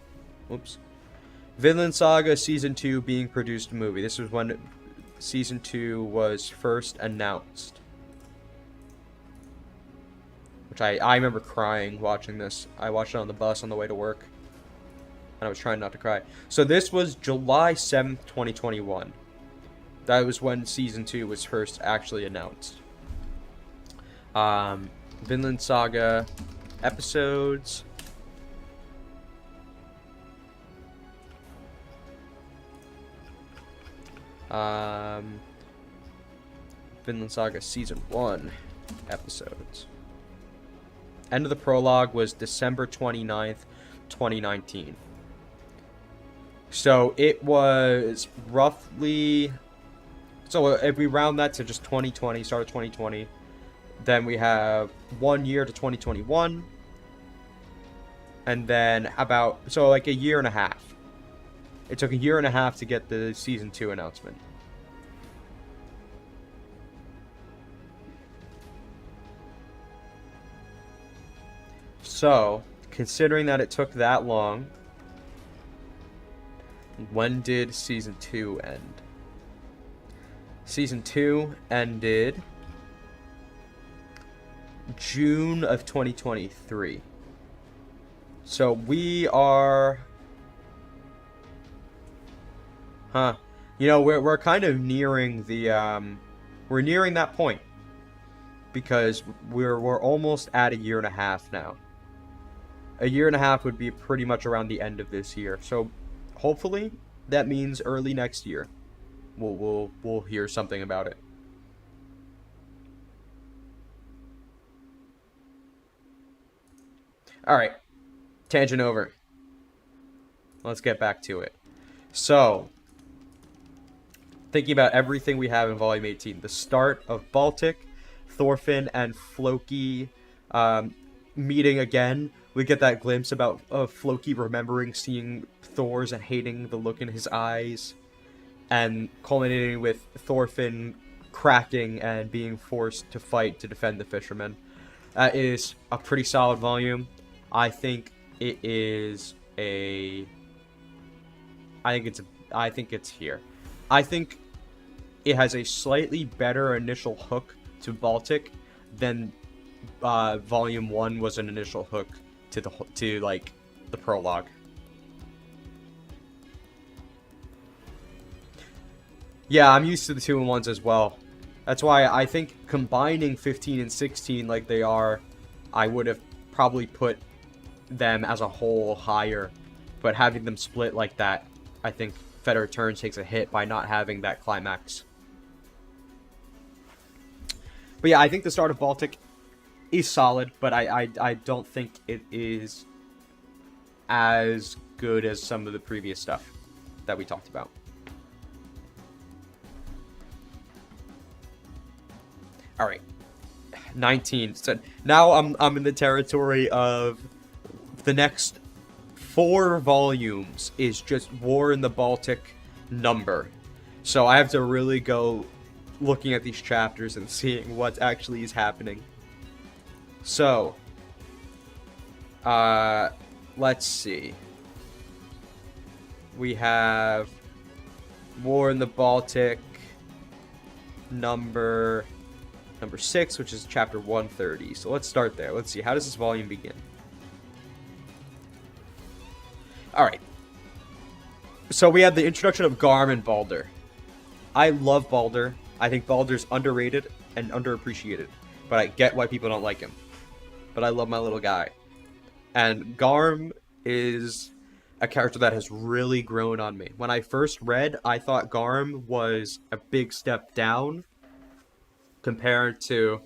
Oops. Vinland Saga Season 2 being produced movie. This was when Season 2 was first announced. Which I remember crying watching this. I watched it on the bus on the way to work. And I was trying not to cry. So this was July 7th, 2021. That was when Season 2 was first actually announced. Vinland Saga episodes. Vinland Saga Season 1 episodes. End of the prologue was December 29th, 2019. So it was roughly... So if we round that to just 2020, start of 2020, then we have 1 year to 2021. And then about... So like a year and a half. It took a year and a half to get the Season 2 announcement. So, considering that it took that long, when did Season 2 end? Season 2 ended June of 2023. So we are, huh? We're kind of nearing the we're nearing that point because we're almost at a year and a half now. A year and a half would be pretty much around the end of this year. So hopefully that means early next year. We'll hear something about it. All right, tangent over. Let's get back to it. So, thinking about everything we have in Volume 18, the start of Baltic, Thorfinn, and Floki meeting again. We get that glimpse of Floki remembering seeing Thor's and hating the look in his eyes, and culminating with Thorfinn cracking and being forced to fight to defend the fishermen. That is a pretty solid volume. I think it is a. I think it's here. I think it has a slightly better initial hook to Baltic than Volume 1 was an initial hook to the prologue. Yeah, I'm used to the 2-in-1s as well. That's why I think combining 15 and 16 like they are, I would have probably put them as a whole higher. But having them split like that, I think Fed Returns takes a hit by not having that climax. But yeah, I think the start of Baltic is solid, but I don't think it is as good as some of the previous stuff that we talked about. All right, 19. So now I'm in the territory of the next 4 volumes is just War in the Baltic number. So I have to really go looking at these chapters and seeing what actually is happening. So, let's see. We have War in the Baltic number 6, which is chapter 130. So let's start there. Let's see. How does this volume begin? Alright. So we have the introduction of Garm and Balder. I love Balder. I think Balder's underrated and underappreciated. But I get why people don't like him. But I love my little guy. And Garm is a character that has really grown on me. When I first read, I thought Garm was a big step down compared to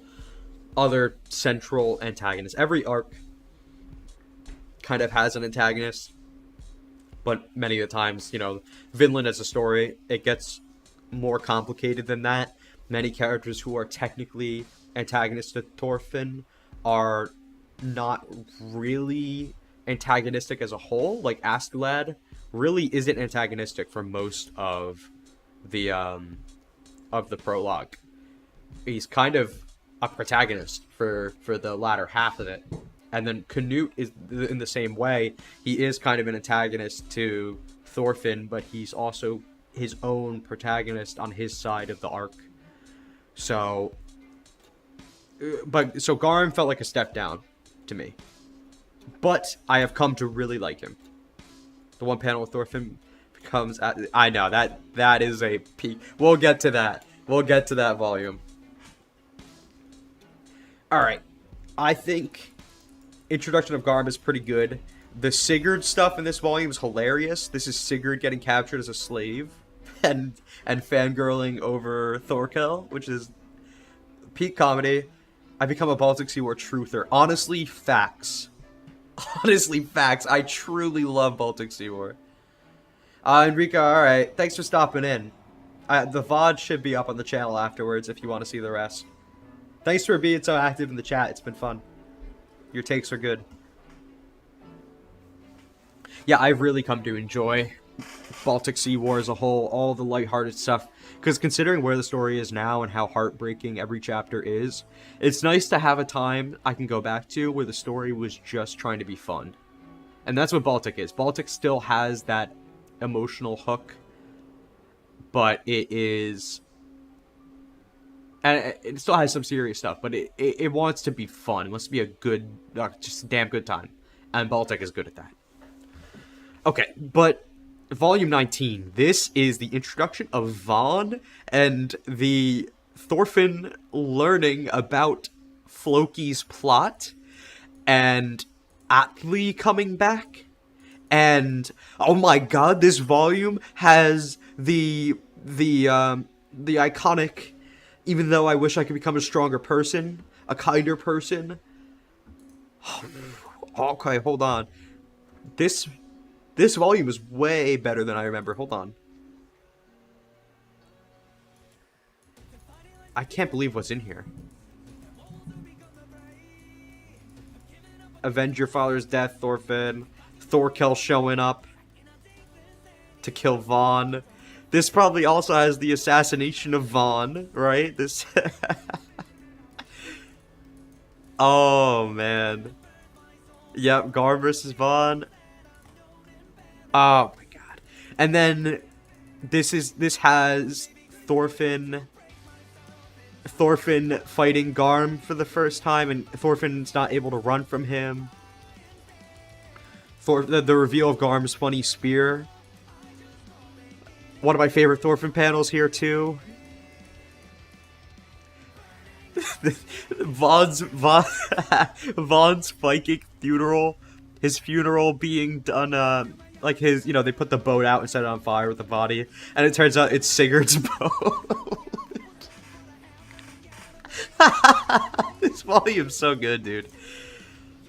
other central antagonists. Every arc kind of has an antagonist, but many of the times, Vinland as a story, it gets more complicated than that. Many characters who are technically antagonists to Thorfinn are not really antagonistic as a whole. Like Askeladd really isn't antagonistic for most of the prologue. He's kind of a protagonist for the latter half of it. And then Canute is in the same way. He is kind of an antagonist to Thorfinn, but he's also his own protagonist on his side of the arc. So Garm felt like a step down to me. But I have come to really like him. The one panel with Thorfinn becomes... I know, that is a peak. We'll get to that. We'll get to that volume. Alright. I think introduction of Garm is pretty good. The Sigurd stuff in this volume is hilarious. This is Sigurd getting captured as a slave and fangirling over Thorkel, which is peak comedy. I become a Baltic Sea War truther. Honestly, facts. Honestly, facts. I truly love Baltic Sea War. Enrico, alright. Thanks for stopping in. The VOD should be up on the channel afterwards if you want to see the rest. Thanks for being so active in the chat. It's been fun. Your takes are good. Yeah, I've really come to enjoy Baltic Sea War as a whole, all the lighthearted stuff. Because considering where the story is now and how heartbreaking every chapter is, it's nice to have a time I can go back to where the story was just trying to be fun. And that's what Baltic is. Baltic still has that emotional hook, but it is And it still has some serious stuff, but it wants to be fun. It wants to be a good, just a damn good time. And Baltic is good at that. Okay, but Volume 19, this is the introduction of Vaughn and the Thorfinn learning about Floki's plot and Atli coming back. And oh my god, this volume has the iconic, even though I wish I could become a stronger person, a kinder person. Okay, hold on. This volume is way better than I remember. Hold on. I can't believe what's in here. Avenge your father's death, Thorfinn. Thorkel showing up to kill Vaughn. This probably also has the assassination of Vaughn, right? This. Oh man. Yep, Garm versus Vaughn. Oh my god. And then this has Thorfinn fighting Garm for the first time, and Thorfinn's not able to run from him. The reveal of Garm's funny spear. One of my favorite Thorfinn panels here too. Vaughn's Viking funeral. His funeral being done, like his, you know, they put the boat out and set it on fire with the body, and it turns out it's Sigurd's boat. This volume's so good, dude.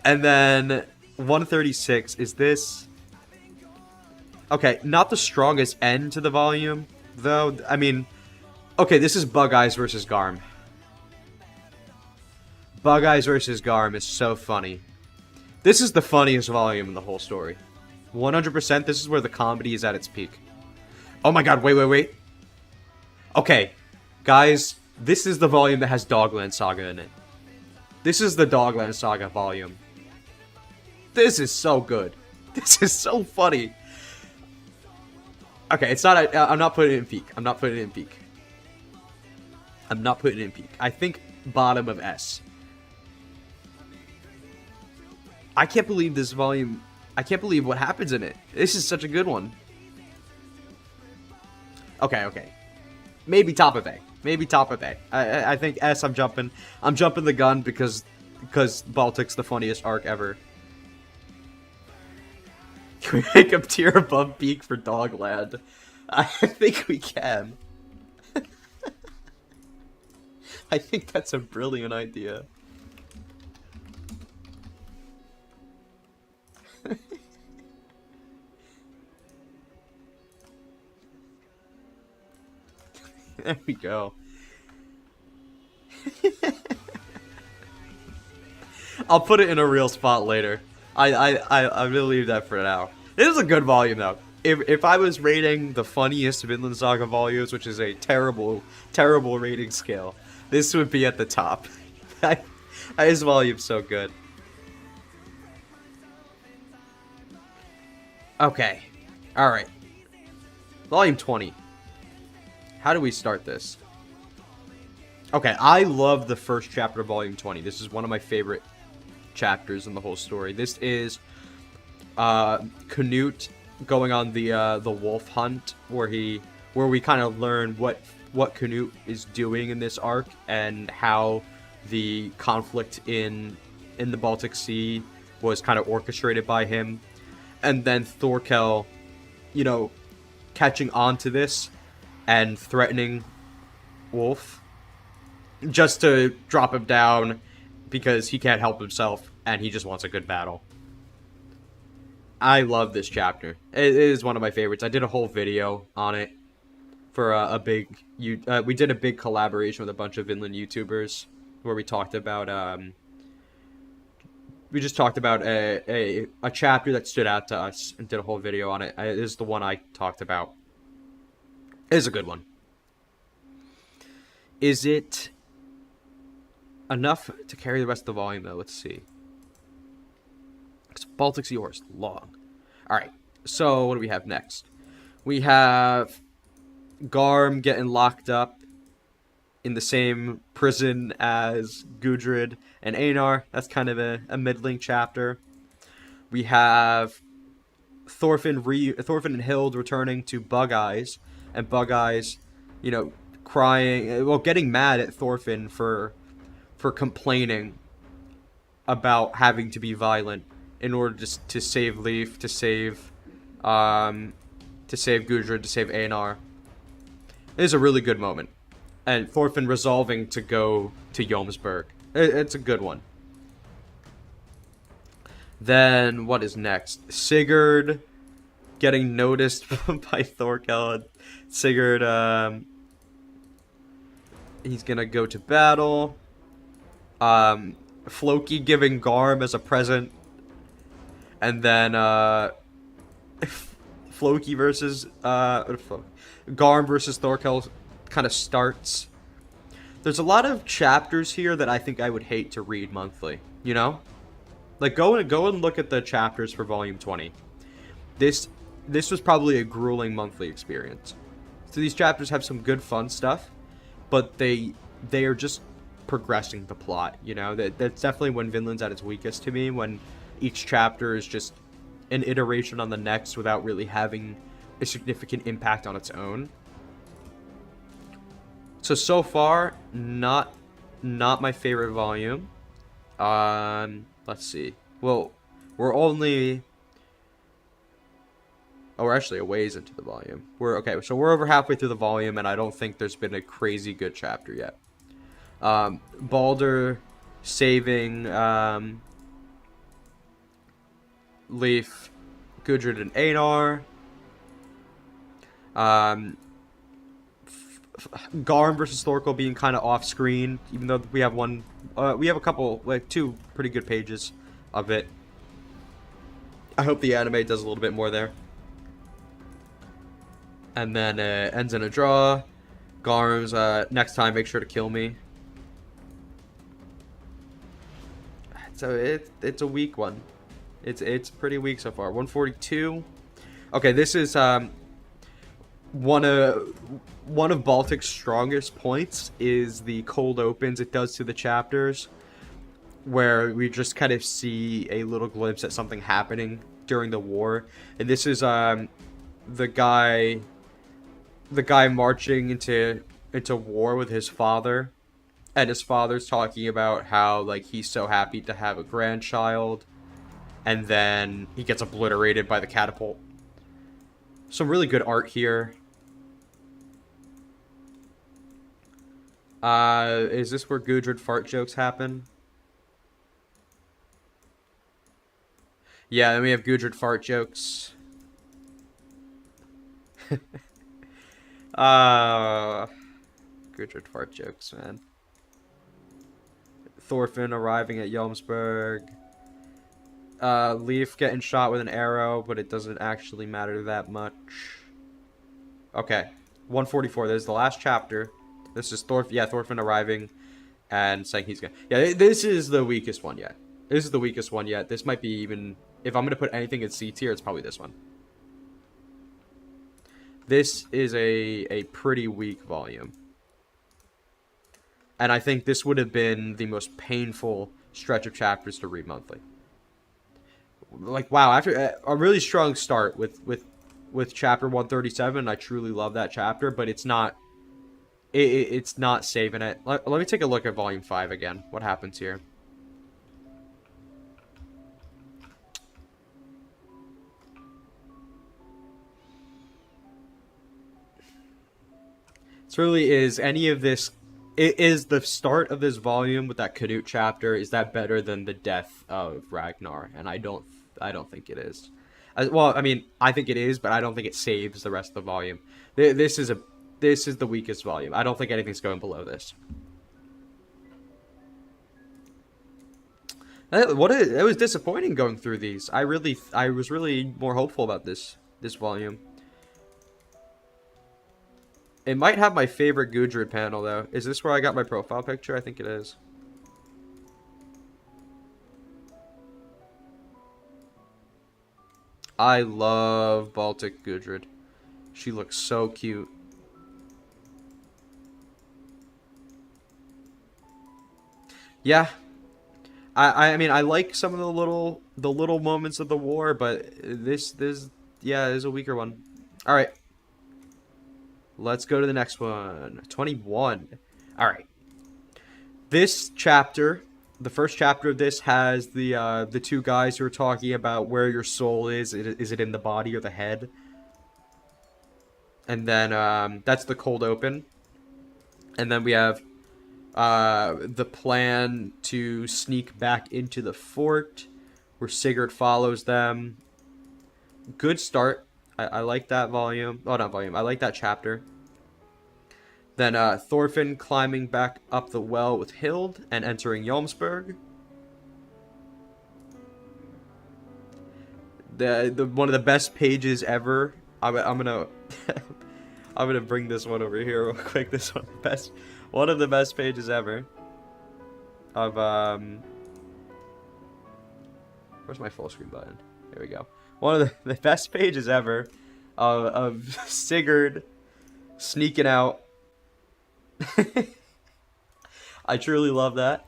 And then 136 is this. Okay, not the strongest end to the volume, though. I mean, okay, this is Bug Eyes versus Garm. Bug Eyes versus Garm is so funny. This is the funniest volume in the whole story. 100%, this is where the comedy is at its peak. Oh my god, wait. Okay, guys, this is the volume that has Dogland Saga in it. This is the Dogland Saga volume. This is so good. This is so funny. Okay, it's not. I'm not putting it in peak. I'm not putting it in peak. I think bottom of S. I can't believe this volume. I can't believe what happens in it. This is such a good one. Okay. Maybe top of A. I think S. I'm jumping the gun because Baltic's the funniest arc ever. Can we make a tier above peak for Dogland? I think we can. I think that's a brilliant idea. There we go. I'll put it in a real spot later. I'm gonna leave that for now. This is a good volume though. If I was rating the funniest Vinland Saga volumes, which is a terrible rating scale, this would be at the top. This volume's so good. Okay. Alright. Volume 20. How do we start this? Okay, I love the first chapter of Volume 20. This is one of my favorite chapters in the whole story. This is Canute going on the wolf hunt, where we kind of learn what Canute is doing in this arc and how the conflict in the Baltic Sea was kind of orchestrated by him, and then Thorkel, you know, catching on to this and threatening Wolf just to drop him down because he can't help himself and he just wants a good battle. I love this chapter. It is one of my favorites. I did a whole video on it for we did a big collaboration with a bunch of Vinland YouTubers where we talked about a chapter that stood out to us and did a whole video on it. This is the one I talked about. It is a good one. Is it enough to carry the rest of the volume, though? Let's see. Because Baltic Sea Horse, long. Alright, so what do we have next? We have Garm getting locked up in the same prison as Gudrid and Einar. That's kind of a middling chapter. We have Thorfinn and Hild returning to Bug Eyes, and Bug Eyes, you know, crying, well, getting mad at Thorfinn for complaining about having to be violent in order to save Leif, to save Gudrid, to save Einar. It is a really good moment, and Thorfinn resolving to go to Jomsburg. It's a good one. Then what is next? Sigurd getting noticed by Thorkel. Sigurd, he's gonna go to battle. Floki giving Garm as a present, and then Floki versus Garm versus Thorkel kind of starts. There's a lot of chapters here that I think I would hate to read monthly. You know, like go and look at the chapters for Volume 20. This was probably a grueling monthly experience. So these chapters have some good fun stuff, but they are just progressing the plot. You know, that's definitely when Vinland's at its weakest to me, when each chapter is just an iteration on the next without really having a significant impact on its own. So far, not my favorite volume. Let's see. Well, we're only... Oh, we're actually a ways into the volume. We're over halfway through the volume, and I don't think there's been a crazy good chapter yet. Balder saving Leif, Gudrid, and Einar. Garm versus Thorkel being kind of off screen, even though we have a couple, like 2 pretty good pages of it. I hope the anime does a little bit more there. And then ends in a draw. Garm's next time, make sure to kill me. So it's a weak one. It's pretty weak so far. 142. Okay, this is one of Baltic's strongest points is the cold opens it does to the chapters, where we just kind of see a little glimpse at something happening during the war. And this is the guy marching into war with his father, and his father's talking about how, like, he's so happy to have a grandchild, and then he gets obliterated by the catapult. Some really good art here. Is this where Gudrid fart jokes happen? Yeah, then we have Gudrid fart jokes. Gudrid fart jokes, man. Thorfinn arriving at Jomsburg. Leif getting shot with an arrow, but it doesn't actually matter that much. Okay, 144. There's the last chapter. This is Thorfinn arriving and saying he's gonna... Yeah, this is the weakest one yet. This is the weakest one yet. This might be even... If I'm gonna put anything in C tier, it's probably this one. This is a pretty weak volume. And I think this would have been the most painful stretch of chapters to read monthly. Like, wow, after a really strong start with chapter 137, I truly love that chapter, but it's not it's not saving it. Let me take a look at volume 5 again. What happens here? This really is any of this. It is the start of this volume with that Canute chapter. Is that better than the death of Ragnar? And I don't think it is. Well, I mean, I think it is, but I don't think it saves the rest of the volume. This is the weakest volume. I don't think anything's going below this. It was disappointing going through these. I was really more hopeful about this volume. It might have my favorite Gudrid panel, though. Is this where I got my profile picture? I think it is. I love Baltic Gudrid. She looks so cute. Yeah, I mean I like some of the little moments of the war, but this yeah is a weaker one. All right, let's go to the next one. 21. All right, this chapter, the first chapter of this has the two guys who are talking about where your soul is. Is it in the body or the head? And then that's the cold open. And then we have the plan to sneak back into the fort, where Sigurd follows them. Good start. I like that volume. Oh, not volume. I like that chapter. Then Thorfinn climbing back up the well with Hild and entering Jomsburg. The one of the best pages ever. I'm gonna I'm gonna bring this one over here real quick. This one of the best pages ever. Of where's my full screen button? There we go. One of the best pages ever of Sigurd sneaking out. I truly love that.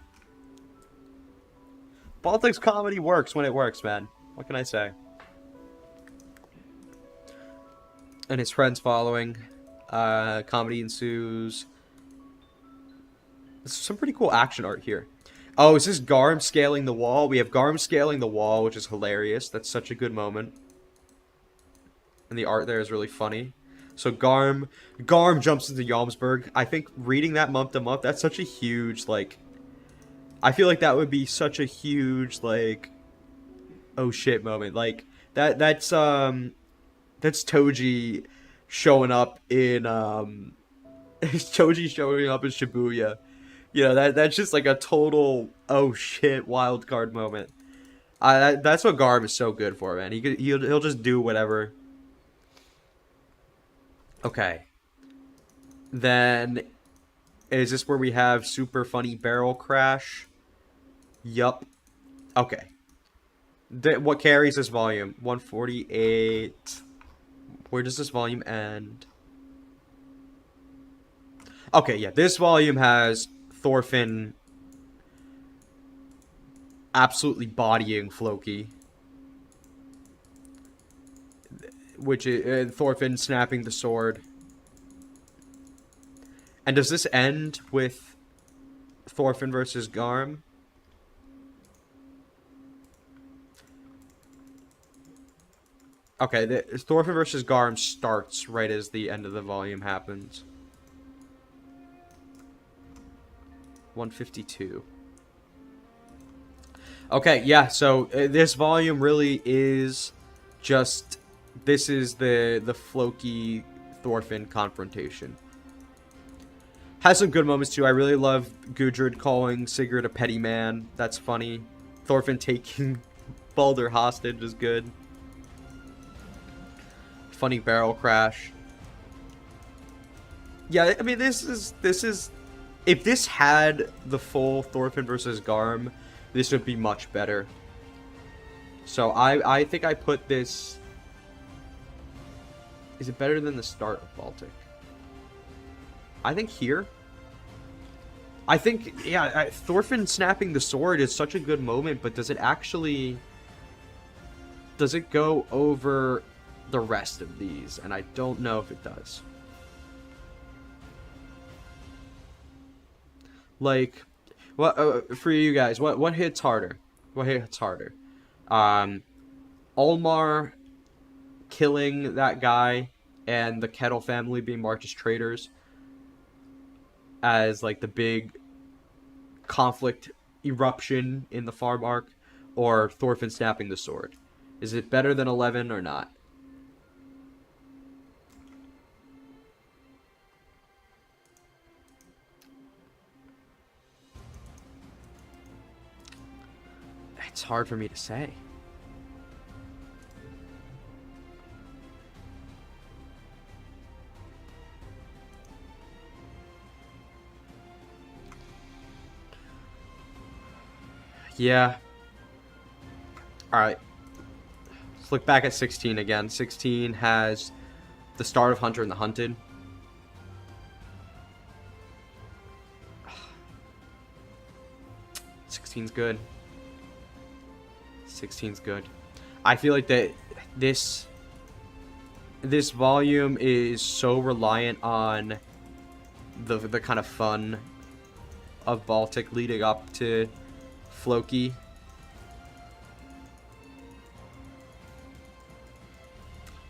Baltic's comedy works when it works, man. What can I say? And his friends following. Comedy ensues. There's some pretty cool action art here. Oh, is this Garm scaling the wall? We have Garm scaling the wall, which is hilarious. That's such a good moment. And the art there is really funny. So Garm jumps into Jomsburg. I think reading that month to month, that's such a huge, like... I feel like that would be such a huge, like... Oh shit moment. Like, that's Toji showing up in, Toji showing up in Shibuya. You know, that's just like a total oh shit wild card moment. That's what Garb is so good for, man. He'll just do whatever. Okay. Then is this where we have super funny barrel crash? Yup. Okay. What carries this volume? 148. Where does this volume end? Okay, yeah. This volume has Thorfinn absolutely bodying Floki. Which is Thorfinn snapping the sword. And does this end with Thorfinn versus Garm? Okay, Thorfinn versus Garm starts right as the end of the volume happens. 152. Okay, yeah, so this volume really is just... This is the Floki-Thorfinn confrontation. Has some good moments too. I really love Gudrid calling Sigurd a petty man. That's funny. Thorfinn taking Baldur hostage is good. Funny barrel crash. Yeah, I mean this is if this had the full Thorfinn versus Garm, this would be much better. So I think I put this. Is it better than the start of Baltic? I think here. I think, yeah, Thorfinn snapping the sword is such a good moment, but does it actually... Does it go over the rest of these? And I don't know if it does. Like, what for you guys, what hits harder? What hits harder? Olmar killing that guy and the Kettle family being marked as traitors as like the big conflict eruption in the farm arc, or Thorfinn snapping the sword? Is it better than 11 or not? It's hard for me to say. Yeah. Alright. Let's look back at 16 again. 16 has the start of Hunter and the Hunted. 16's good. 16's good. I feel like that this volume is so reliant on the kind of fun of Baltic leading up to Floki.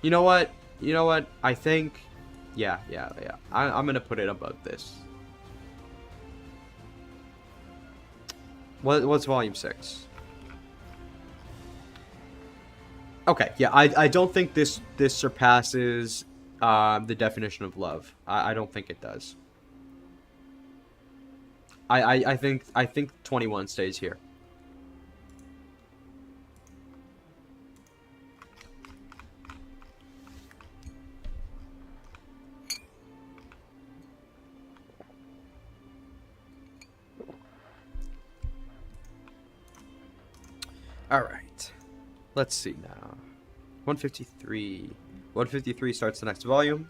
You know what? I think, yeah. I'm gonna put it above this. What's volume 6? Okay, yeah, I don't think this surpasses the definition of love. I don't think it does. I think 21 stays here. All right. Let's see now. 153. 153 starts the next volume.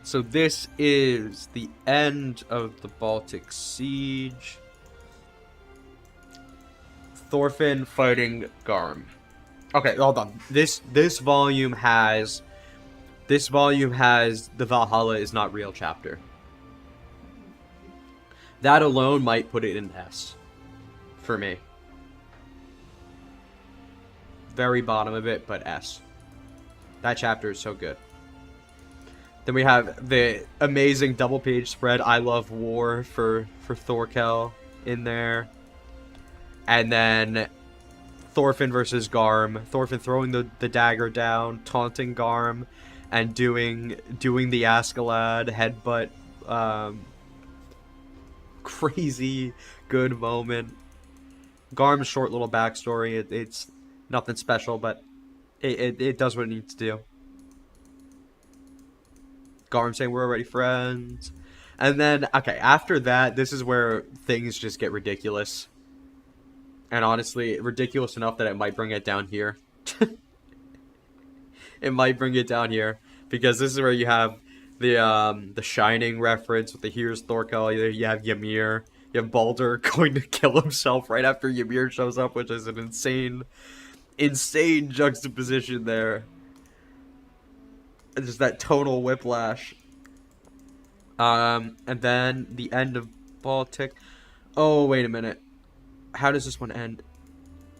So this is the end of the Baltic Siege. Thorfinn fighting Garm. Okay, hold on. This volume has the Valhalla is not real chapter. That alone might put it in S for me. Very bottom of it, but S. That chapter is so good. Then we have the amazing double page spread I Love War for Thorkel in there. And then Thorfinn versus Garm. Thorfinn throwing the dagger down, taunting Garm, and doing the Askeladd headbutt. Crazy good moment. Garm's short little backstory. It's nothing special, but it does what it needs to do. Garm saying we're already friends. And then, okay, after that, this is where things just get ridiculous. And honestly, ridiculous enough that it might bring it down here. It might bring it down here. Because this is where you have the Shining reference with the Here's Thorkel. You have Ymir. You have Baldur going to kill himself right after Ymir shows up, which is an insane juxtaposition there. Just that tonal whiplash. And then the end of Baltic. Oh, wait a minute. How does this one end?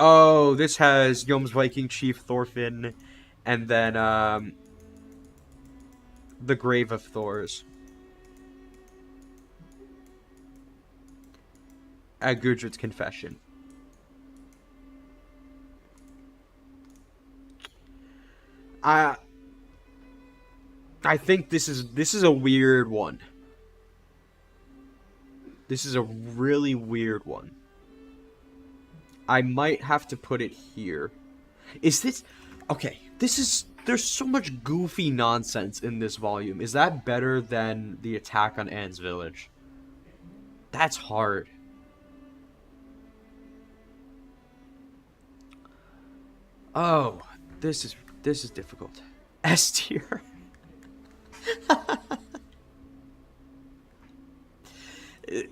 Oh, this has Jomsviking Chief Thorfinn, and then the Grave of Thors. At Gudrid's confession. I think this is a weird one. This is a really weird one. I might have to put it here. Is this... Okay, there's so much goofy nonsense in this volume. Is that better than the attack on Anne's village? That's hard. Oh, this is difficult. S tier.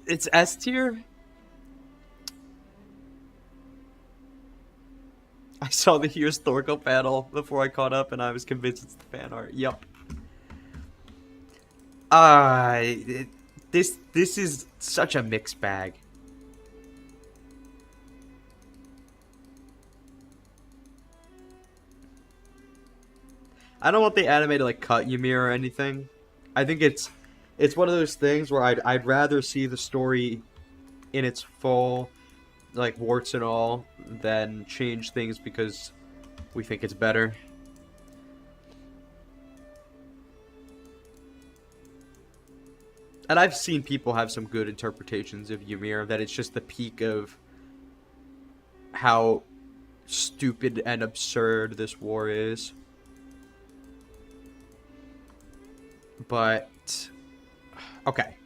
It's S tier? I saw the Here's Thorkel panel before I caught up, and I was convinced it's the fan art. Yep. This is such a mixed bag. I don't want the anime to like cut Ymir or anything. I think it's one of those things where I'd rather see the story in its full, like warts and all, than change things because we think it's better. And I've seen people have some good interpretations of Ymir, that it's just the peak of how stupid and absurd this war is. But, okay.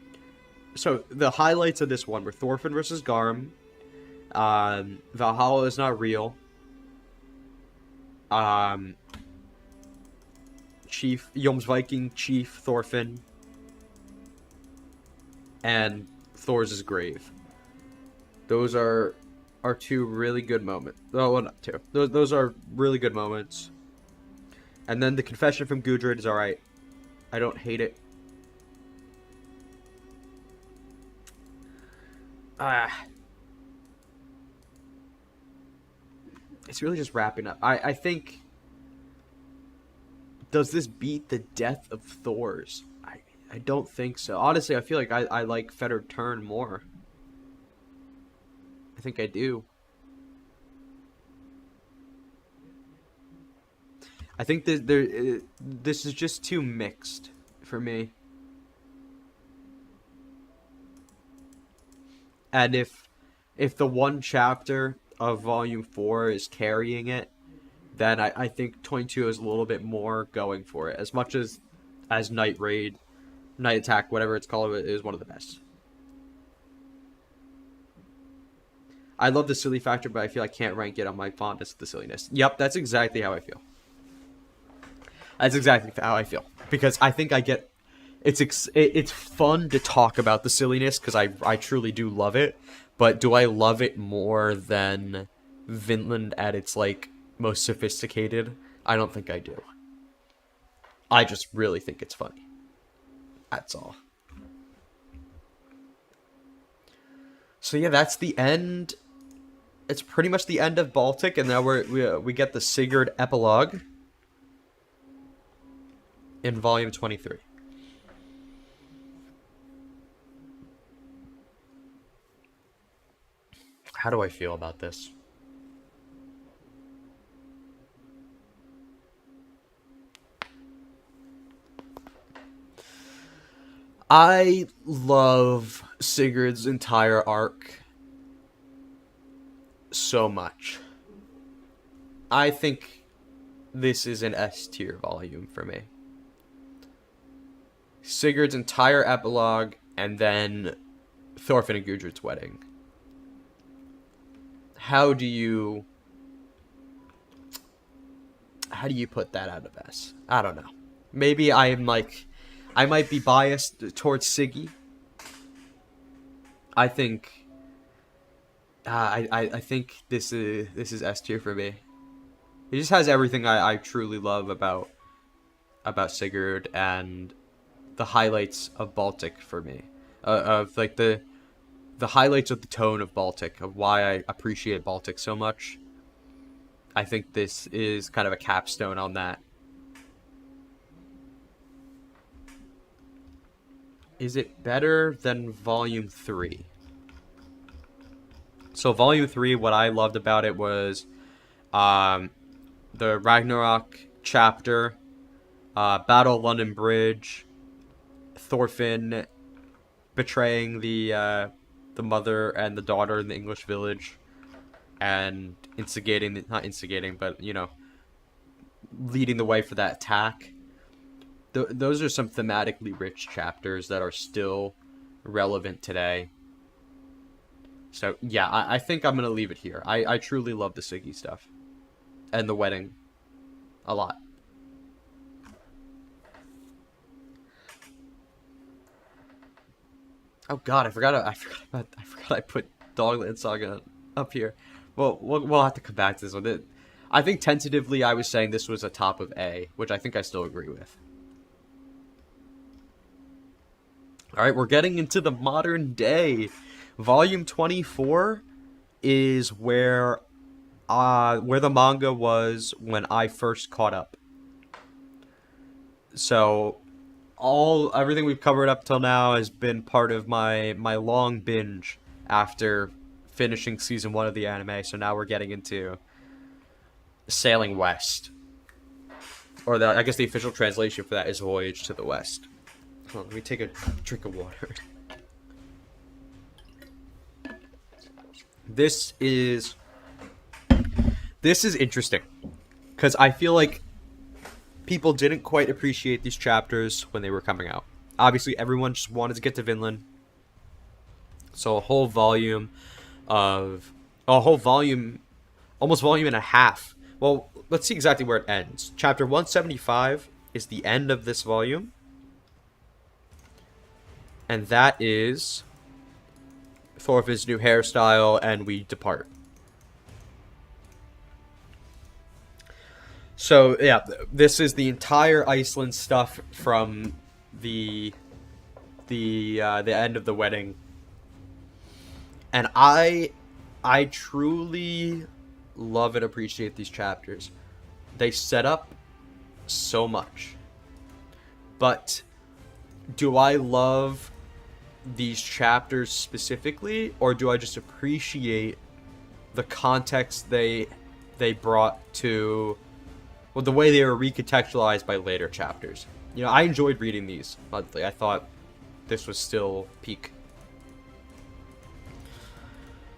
So, the highlights of this one were Thorfinn versus Garm. Valhalla is not real. Jomsviking Chief Thorfinn. And Thor's grave. Those are two really good moments. Oh, well, not two. Those are really good moments. And then the confession from Gudrid is alright. I don't hate it. It's really just wrapping up. I think... Does this beat the death of Thor's? I don't think so. Honestly, I feel like I like Fettered Turn more. I think I do. I think this is just too mixed for me. And if the one chapter of Volume 4 is carrying it, then I think 22 is a little bit more going for it. As much as Night Raid, Night Attack, whatever it's called, is one of the best. I love the silly factor, but I feel I can't rank it on my fondness of the silliness. Yep, that's exactly how I feel. That's exactly how I feel. Because I think I get... It's fun to talk about the silliness, because I truly do love it. But do I love it more than Vinland at its, like, most sophisticated? I don't think I do. I just really think it's funny. That's all. So yeah, that's the end. It's pretty much the end of Baltic, and now we get the Sigurd epilogue in Volume 23. How do I feel about this? I love Sigurd's entire arc so much. I think this is an S tier volume for me. Sigurd's entire epilogue, and then Thorfinn and Gudrid's wedding. How do you put that out of S? I don't know. Maybe I might be biased towards Siggy. I think I think this is S tier for me. It just has everything I truly love about Sigurd, and the highlights of Baltic for me. Of like the highlights of the tone of Baltic, of why I appreciate Baltic so much. I think this is kind of a capstone on that. Is it better than Volume 3? So Volume 3, what I loved about it was the Ragnarok chapter, Battle of London Bridge, Thorfinn betraying the mother and the daughter in the English village, and not instigating, but, you know, leading the way for that attack. Those are some thematically rich chapters that are still relevant today. So, yeah, I think I'm going to leave it here. I truly love the Siggy stuff. And the wedding. A lot. Oh god, I forgot I put Dogland Saga up here. Well, we'll have to come back to this one. I think tentatively I was saying this was a top of A, which I think I still agree with. Alright, we're getting into the modern day. Volume 24 is where the manga was when I first caught up. So everything we've covered up till now has been part of my long binge after finishing season 1 of the anime. So now we're getting into Sailing West. Or I guess the official translation for that is Voyage to the West. Hold on, let me take a drink of water. This is interesting, because I feel like people didn't quite appreciate these chapters when they were coming out. Obviously, everyone just wanted to get to Vinland. So almost volume and a half. Well, let's see exactly where it ends. Chapter 175 is the end of this volume. And that is Thorfinn's new hairstyle, and we depart. So yeah, this is the entire Iceland stuff from the end of the wedding, and I truly love and appreciate these chapters. They set up so much, but do I love these chapters specifically, or do I just appreciate the context they brought to, well, the way they were recontextualized by later chapters? You know, I enjoyed reading these monthly. I thought this was still peak.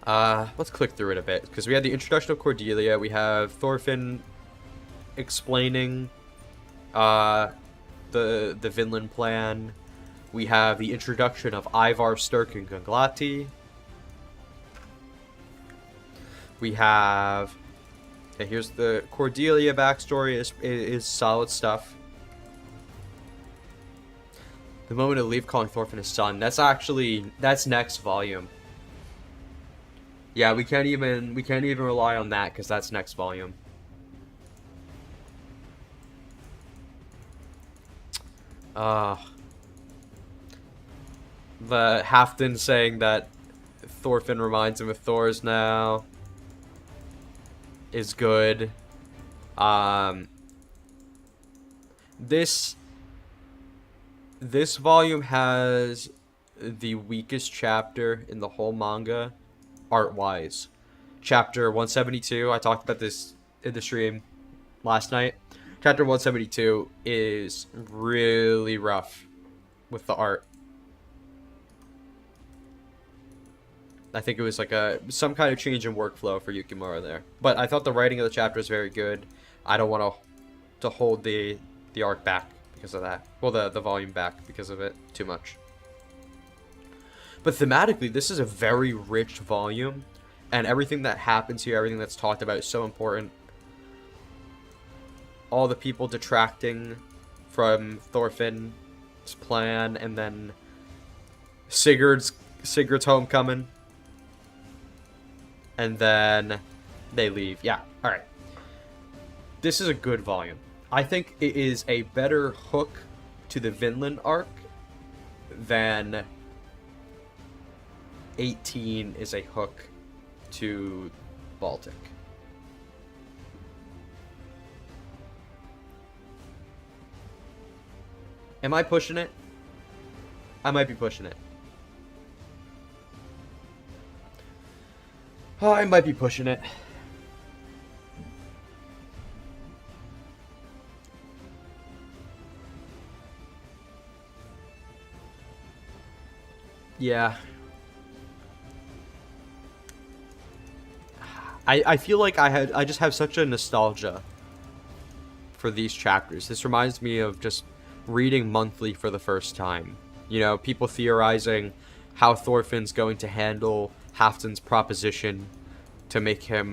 Let's click through it a bit, because we had the introduction of Cordelia. We have Thorfinn explaining the Vinland plan. We have the introduction of Ivar, Sturk, and Gunglati. We have... Okay, here's the Cordelia backstory. Is solid stuff. The moment of Leaf calling Thorfinn his son. That's next volume. Yeah, we can't even rely on that, because that's next volume. The Halfdan saying that Thorfinn reminds him of Thor's now is good. This volume has the weakest chapter in the whole manga, art-wise. Chapter 172, I talked about this in the stream last night. Chapter 172 is really rough with the art. I think it was like some kind of change in workflow for Yukimura there. But I thought the writing of the chapter is very good. I don't want to hold the arc back because of that. Well, the volume back because of it too much. But thematically, this is a very rich volume, and everything that happens here, everything that's talked about is so important. All the people detracting from Thorfinn's plan, and then Sigurd's homecoming. And then they leave. Yeah, alright. This is a good volume. I think it is a better hook to the Vinland arc than 18 is a hook to Baltic. Am I pushing it? I might be pushing it. Oh, I might be pushing it. Yeah. I feel like I just have such a nostalgia for these chapters. This reminds me of just reading monthly for the first time. You know, people theorizing how Thorfinn's going to handle Halfdan's proposition to make him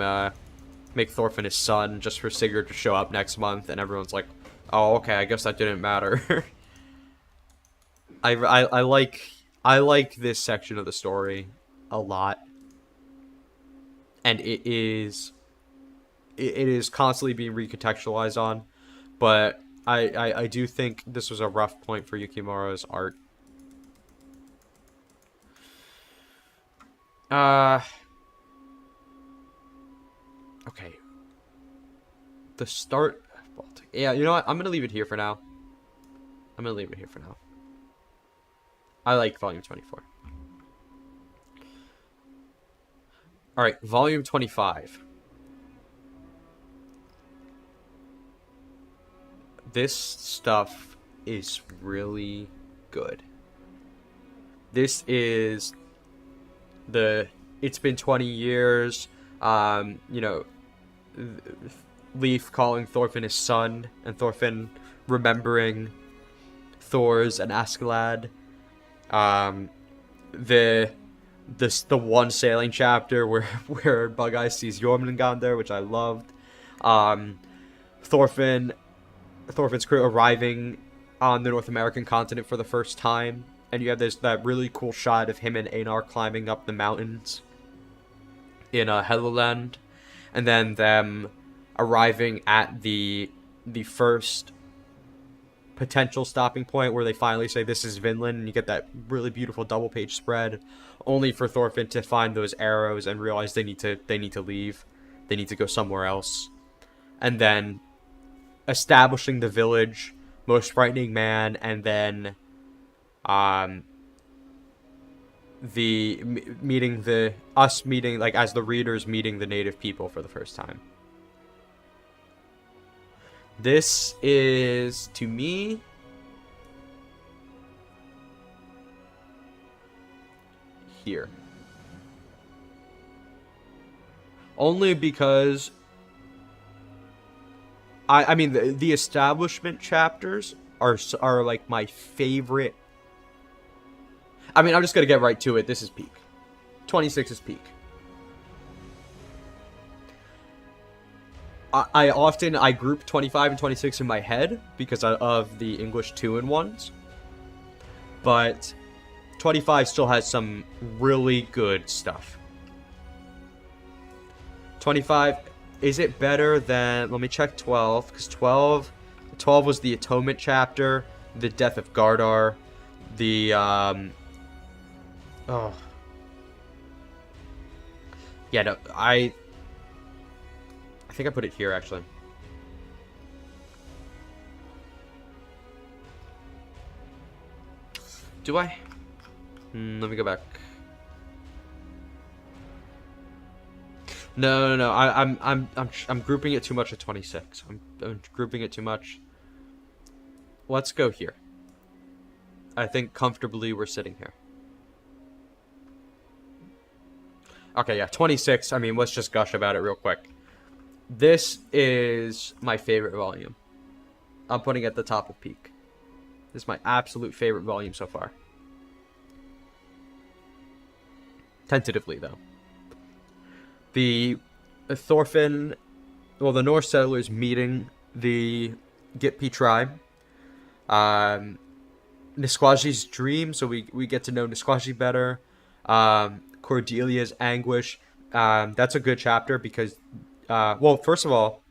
make Thorfinn his son, just for Sigurd to show up next month, and everyone's like, oh, okay, I guess that didn't matter. I like this section of the story a lot, and it is constantly being recontextualized on, but I do think this was a rough point for Yukimura's art. Okay. The start of Baltic. Yeah, you know what? I'm gonna leave it here for now. I like volume 24. Alright, volume 25. This stuff is really good. This is it's been 20 years, you know, Leif calling Thorfinn his son, and Thorfinn remembering Thor's and Askeladd. The one sailing chapter where Bug-Eye sees Jormungandr, which I loved. Thorfinn's crew arriving on the North American continent for the first time, and you have that really cool shot of him and Einar climbing up the mountains in Helluland, and then them arriving at the first potential stopping point where they finally say this is Vinland, and you get that really beautiful double page spread, only for Thorfinn to find those arrows and realize they need to leave, they need to go somewhere else, and then establishing the village, most frightening man, and then meeting like as the readers meeting the native people for the first time. This is, to me, here. Only because I mean the establishment chapters are like my favorite. I mean, I'm just gonna get right to it. This is peak. 26 is peak. I group 25 and 26 in my head because of the English 2-in-1s. But 25 still has some really good stuff. 25, is it better than, let me check 12, because 12 was the Atonement chapter, the Death of Gardar, the, yeah, no, I think I put it here, actually. Do I? Let me go back. No. I'm grouping it too much at 26. I'm grouping it too much. Let's go here. I think comfortably we're sitting here. Okay, yeah, 26. I mean, let's just gush about it real quick. This is my favorite volume. I'm putting it at the top of peak. This is my absolute favorite volume so far. Tentatively, though. The Thorfinn, well, the Norse settlers meeting the Gitpi tribe. Nisquaji's dream, so we get to know Nisquaji better. Cordelia's anguish. That's a good chapter because, well, first of all,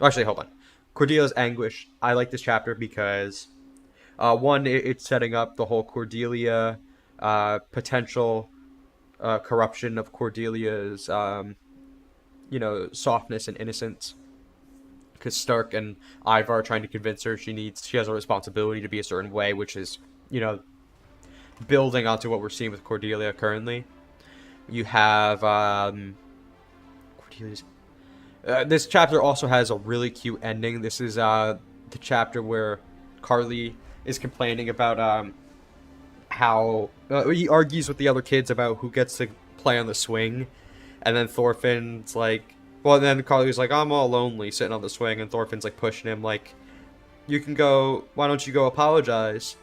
actually, hold on. Cordelia's anguish. I like this chapter because, one, it's setting up the whole Cordelia potential corruption of Cordelia's, softness and innocence. Because Stark and Ivar are trying to convince her she has a responsibility to be a certain way, which is, building onto what we're seeing with Cordelia currently. You have Cordelia's. This chapter also has a really cute ending. This is the chapter where Carly is complaining about how he argues with the other kids about who gets to play on the swing, and then Thorfinn's like, well, then Carly's like, I'm all lonely sitting on the swing, and Thorfinn's like pushing him like, you can go, why don't you go apologize?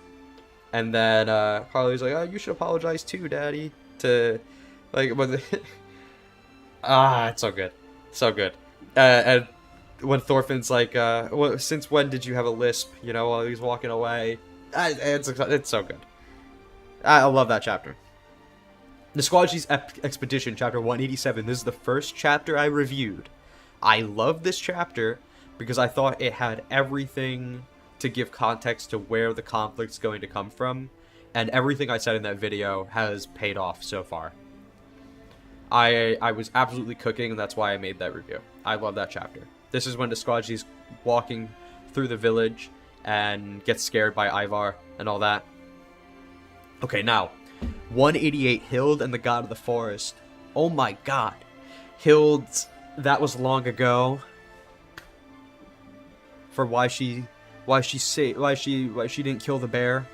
And then Carly's like, oh, you should apologize too, Daddy. To like, but it's so good, so good. And when Thorfinn's like, well, since when did you have a lisp? While he's walking away. It's so good. I love that chapter. Nisquaji's Expedition, chapter 187. This is the first chapter I reviewed. I love this chapter because I thought it had everything to give context to where the conflict's going to come from, and everything I said in that video has paid off so far. I was absolutely cooking, and that's why I made that review. I love that chapter. This is when Nisquaji's walking through the village and gets scared by Ivar and all that. Okay, now, 188, Hild and the God of the Forest. Oh my god. Hild, that was long ago. For why she didn't kill the bear.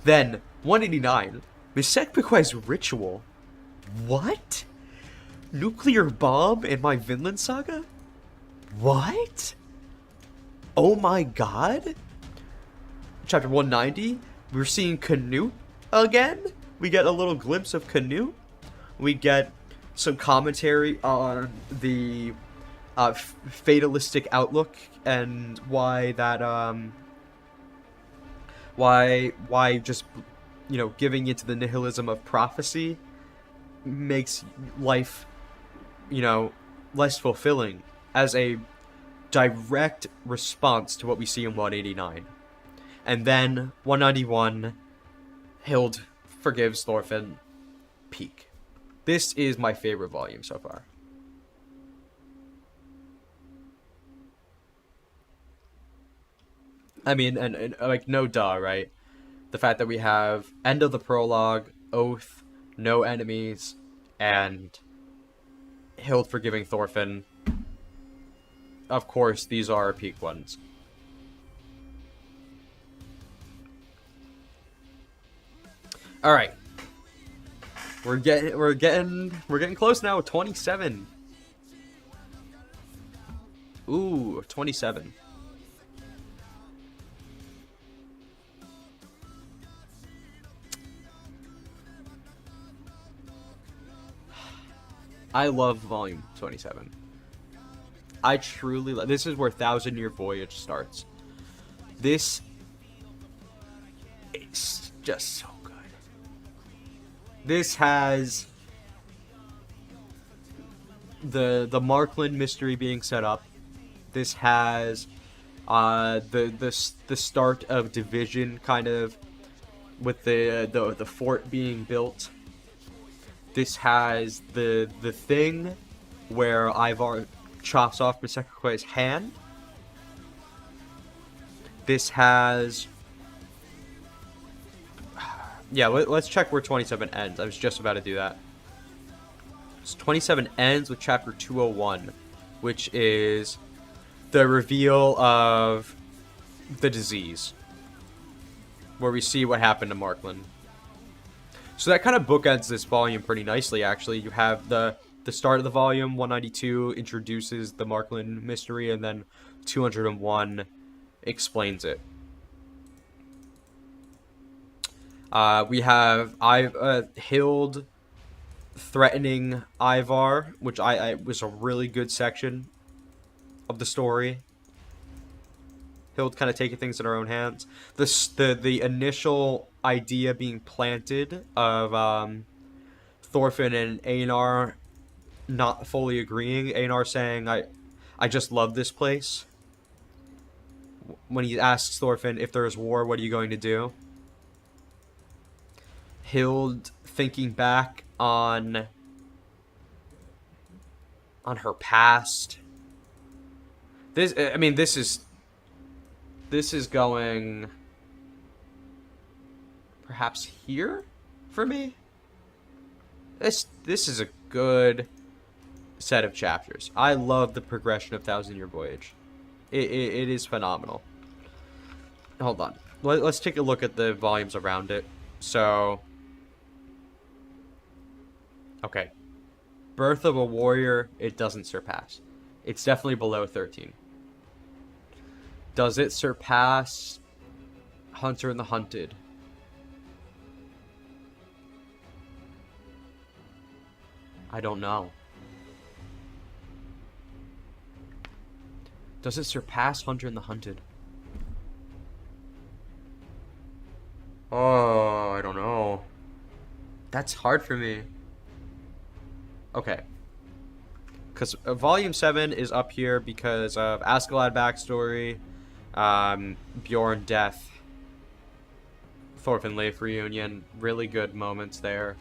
Then, 189, Misekbeque's ritual. What? Nuclear bomb in my Vinland Saga? What? Oh my god. Chapter 190, we're seeing Canute again. We get a little glimpse of Canute. We get some commentary on the fatalistic outlook and why that Why just, giving into the nihilism of prophecy makes life, less fulfilling as a direct response to what we see in 189. And then 191, Hild forgives Thorfinn. Peak. This is my favorite volume so far. I mean, and like, no duh, right? The fact that we have end of the prologue, oath, no enemies, and Hild forgiving Thorfinn. Of course, these are peak ones. All right, we're getting close now. 27. Ooh, 27. I love volume 27. I truly love. This is where Thousand Year Voyage starts. This is just so good. This has the Markland mystery being set up. This has the start of division, kind of, with the fort being built. This has the thing where Ivar chops off Misekiko's hand. This has... Yeah, let's check where 27 ends. I was just about to do that. So 27 ends with chapter 201, which is the reveal of the disease, where we see what happened to Markland. So that kind of bookends this volume pretty nicely, actually. You have the start of the volume, 192 introduces the Markland mystery, and then 201 explains it. We have Hild threatening Ivar, which I was a really good section of the story. Hild kind of taking things in her own hands. The initial idea being planted of Thorfinn and Einar not fully agreeing. Einar saying, I just love this place. When he asks Thorfinn, if there is war, what are you going to do? Hild thinking back on her past. This is going perhaps here for me. This is a good set of chapters. I love the progression of Thousand Year Voyage. It is phenomenal. Hold on. Let's take a look at the volumes around it. So, okay. Birth of a Warrior, it doesn't surpass. It's definitely below 13. Does it surpass Hunter and the Hunted? I don't know. Does it surpass Hunter and the Hunted? Oh, I don't know. That's hard for me. Okay. Because Volume 7 is up here because of Askeladd backstory, Bjorn death, Thorfinn Leif reunion, really good moments there.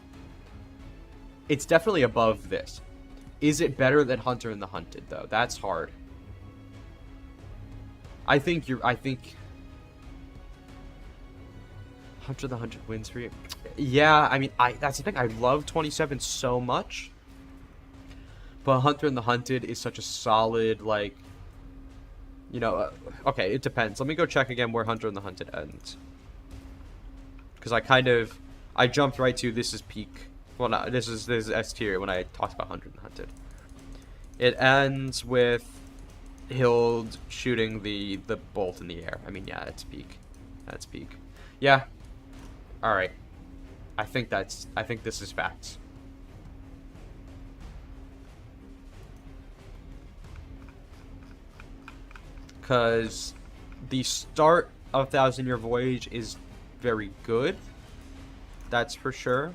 It's definitely above this. Is it better than Hunter and the Hunted, though? That's hard. I think Hunter the Hunted wins for you. Yeah, I mean, that's the thing. I love 27 so much. But Hunter and the Hunted is such a solid, like, okay, it depends. Let me go check again where Hunter and the Hunted ends. Because I jumped right to this is peak. Well, no, this is S tier when I talked about Hunter and the Hunted. It ends with Hild shooting the bolt in the air. I mean, yeah, it's peak. That's peak. Yeah. All right. I think this is facts. Because the start of Thousand Year Voyage is very good. That's for sure.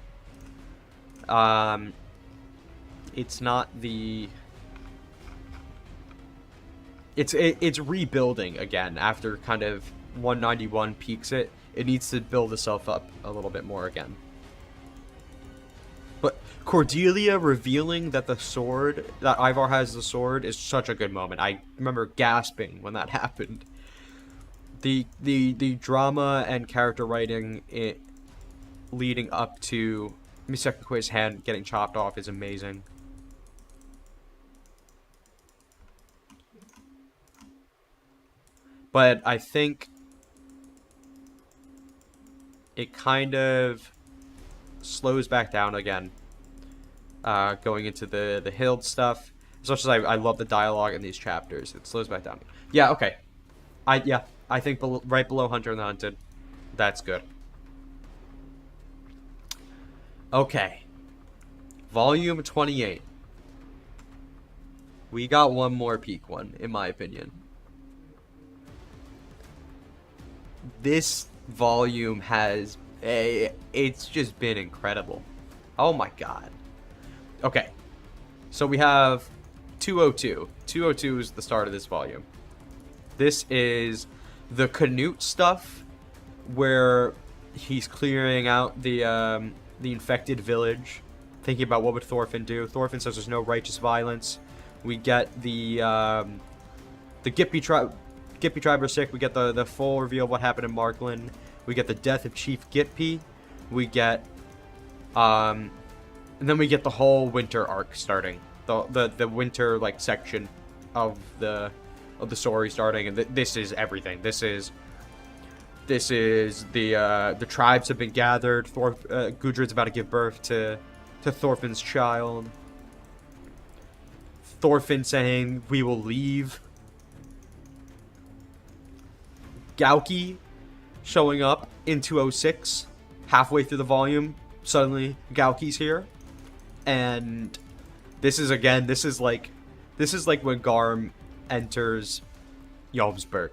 It's not the... It's rebuilding again after kind of 191 peaks it. It needs to build itself up a little bit more again. But Cordelia revealing that that Ivar has the sword is such a good moment. I remember gasping when that happened. The drama and character writing leading up to Misaku's hand getting chopped off is amazing. But I think it kind of slows back down again, going into the Hild stuff. As much as I love the dialogue in these chapters, it slows back down. Yeah, okay. I think right below Hunter and the Hunted. That's good. Okay. Volume 28. We got one more peak one, in my opinion. This volume it's just been incredible. Oh my god. Okay. So we have 202. 202 is the start of this volume. This is the Canute stuff, where he's clearing out the infected village, thinking about what would Thorfinn do. Thorfinn says there's no righteous violence. We get the Gippy tribe. Gippy tribe are sick. We get the full reveal of what happened in Markland. We get the death of Chief Gippy. We get and then we get the whole winter arc starting. The winter like section of the story starting, and this is everything. This is the tribes have been gathered. Gudrid's about to give birth to Thorfinn's child. Thorfinn saying, "We will leave." Gauki showing up in 206 halfway through the volume. Suddenly Gauki's here, and this is like when Garm enters Jomsburg.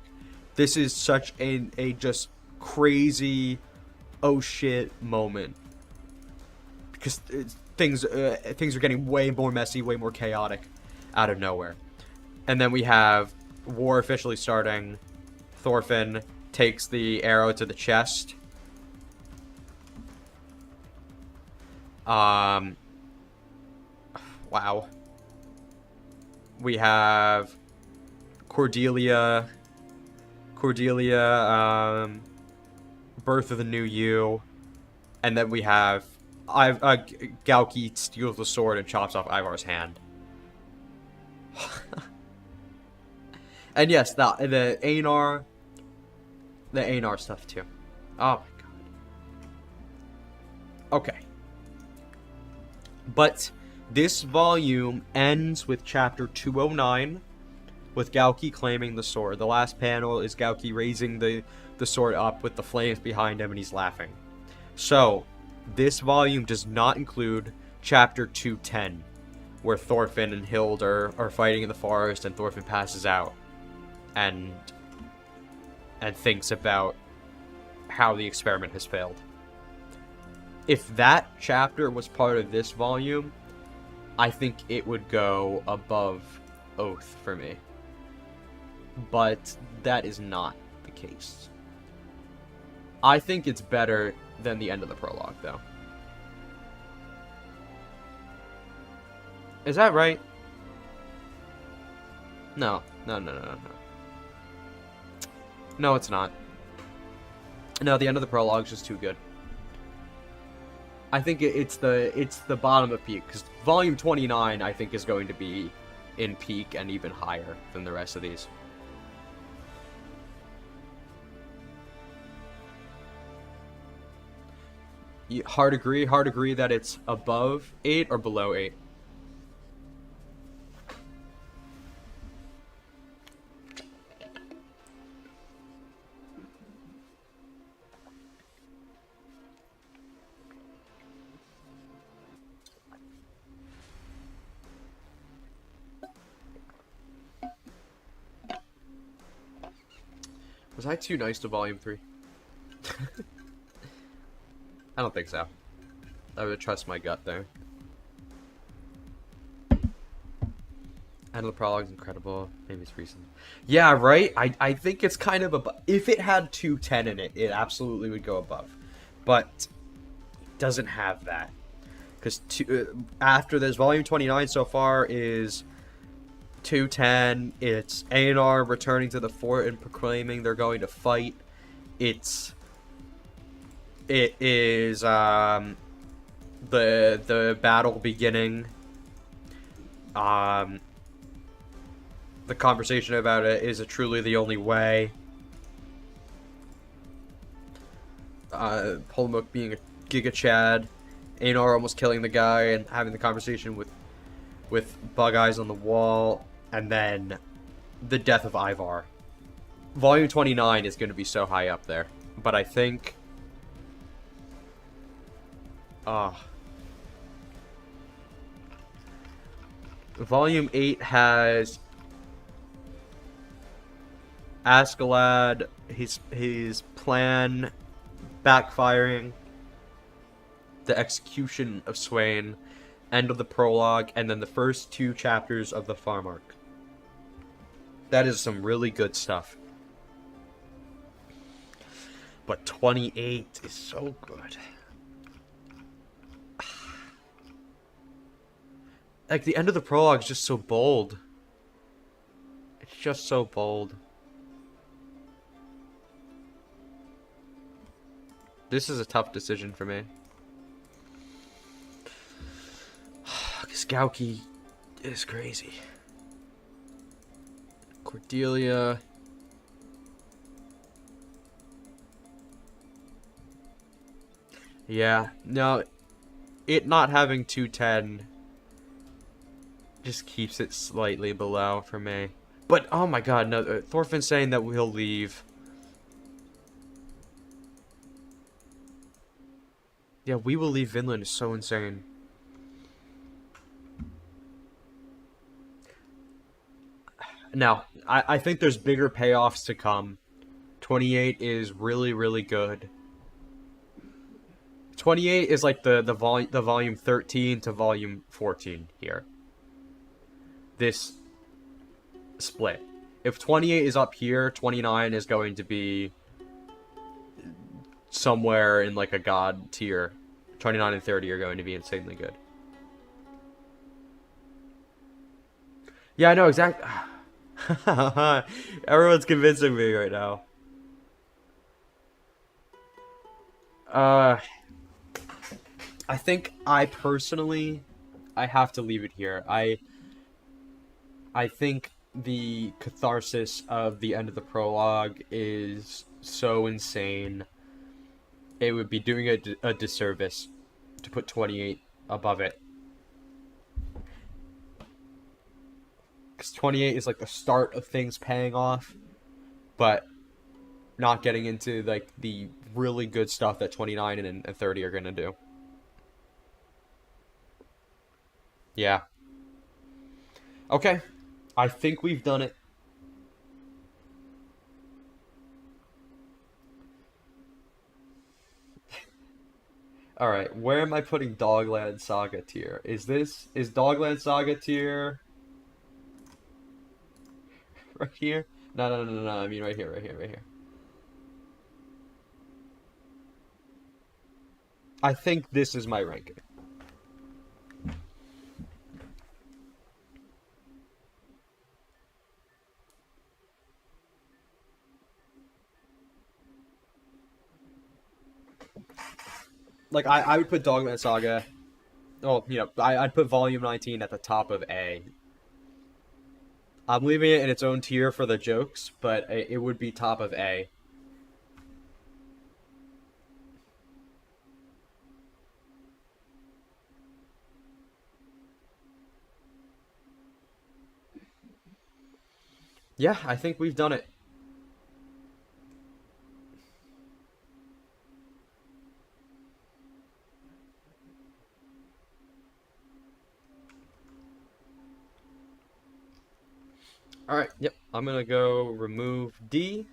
This is such a just crazy oh shit moment, because things are getting way more messy, way more chaotic out of nowhere. And then we have war officially starting. Thorfinn takes the arrow to the chest. Wow. We have Cordelia, birth of the new you, and then we have Gauki steals the sword and chops off Ivar's hand. And yes, the Einar stuff too. Oh my god. Okay. But this volume ends with chapter 209, with Gauki claiming the sword. The last panel is Gauki raising the sword up with the flames behind him, and he's laughing. So, this volume does not include chapter 210, where Thorfinn and Hild are fighting in the forest, and Thorfinn passes out and thinks about how the experiment has failed. If that chapter was part of this volume, I think it would go above Oath for me. But that is not the case. I think it's better than the end of the prologue, though. Is that right? No. No, it's not. No, the end of the prologue is just too good. I think it's the bottom of peak, because volume 29 I think is going to be in peak and even higher than the rest of these. Hard agree that it's above 8 or below 8. Was I too nice to Volume 3? I don't think so. I would trust my gut there. And the prologue's incredible. Maybe it's recent. Yeah, right? I think it's kind of above. If it had 210 in it, it absolutely would go above. But it doesn't have that. Because after this, Volume 29 so far is 210. It's A&R returning to the fort and proclaiming they're going to fight. It is the battle beginning. The conversation about it is it truly the only way. Polmuk being a Giga Chad, A&R almost killing the guy and having the conversation with Bug Eyes on the wall, and then the death of Ivar. Volume 29 is going to be so high up there, but I think Volume 8 has Askeladd, his plan backfiring, the execution of Swain, end of the prologue, and then the first 2 chapters of the farm arc. That is some really good stuff. But 28 is so good. Like, the end of the prologue is just so bold. It's just so bold. This is a tough decision for me. Because Gauki is crazy. Cordelia. Yeah, no, it not having 210 just keeps it slightly below for me. But, oh my god, no, Thorfinn's saying that we'll leave. Yeah, we will leave Vinland is so insane. Now, I think there's bigger payoffs to come. 28 is really, really good. 28 is like the volume 13 to volume 14 here. This split. If 28 is up here, 29 is going to be somewhere in like a god tier. 29 and 30 are going to be insanely good. Yeah, I know exactly. Everyone's convincing me right now. I think I personally, I have to leave it here. I think the catharsis of the end of the prologue is so insane. It would be doing a disservice to put 28 above it. Because 28 is like the start of things paying off, but not getting into like the really good stuff that 29 and 30 are gonna do. Yeah. Okay. I think we've done it. Alright, where am I putting Dogland Saga tier? Is Dogland Saga tier right here? No, I mean right here, right here, right here. I think this is my ranking. Like, I would put Dogman Saga. Oh, you know, I'd put Volume 19 at the top of A. I'm leaving it in its own tier for the jokes, but it would be top of A. Yeah, I think we've done it. Alright, yep. I'm gonna go remove D.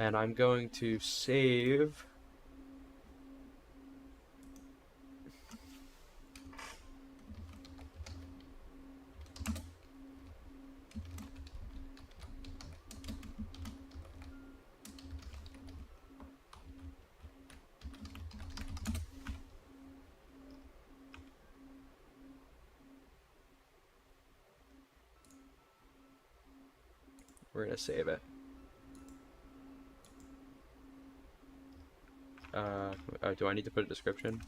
And I'm going to save. We're gonna save it. Do I need to put a description?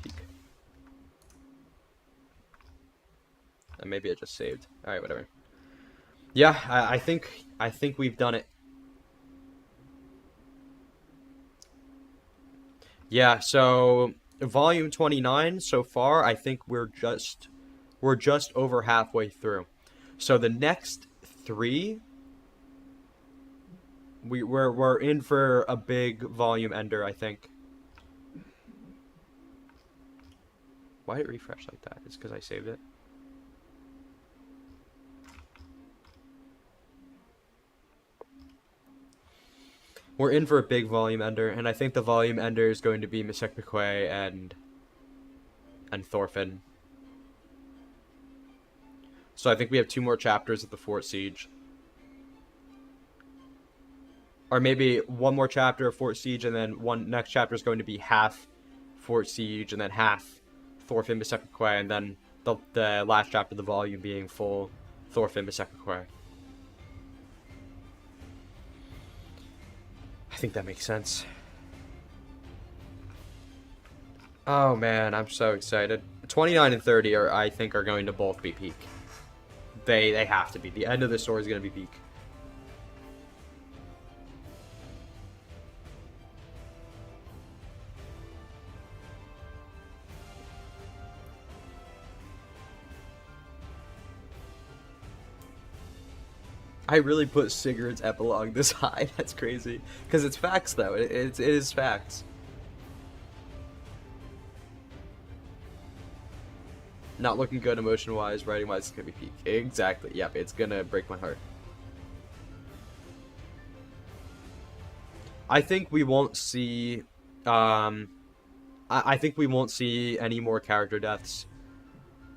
Peak. And maybe it just saved. All right, whatever. Yeah, I think we've done it. Yeah, so volume 29 so far, I think we're just over halfway through. So the next 3 we're in for a big volume ender, I think. Why did it refresh like that? It's because I saved it. We're in for a big volume ender, and I think the volume ender is going to be Misekbekwe and Thorfinn. So I think we have 2 more chapters of the Fort Siege. Or maybe 1 more chapter of Fort Siege, and then next chapter is going to be half Fort Siege, and then half Thorfinn Misekbekwe, and then the last chapter of the volume being full Thorfinn Misekbekwe. I think that makes sense. Oh man, I'm so excited. 29 and 30 I think are going to both be peak. They have to be. The end of the story is going to be peak. I really put Sigurd's epilogue this high. That's crazy. Because it's facts, though. It is facts. Not looking good emotion-wise, writing-wise, it's going to be peak. Exactly. Yep, it's going to break my heart. I think we won't see... I think we won't see any more character deaths.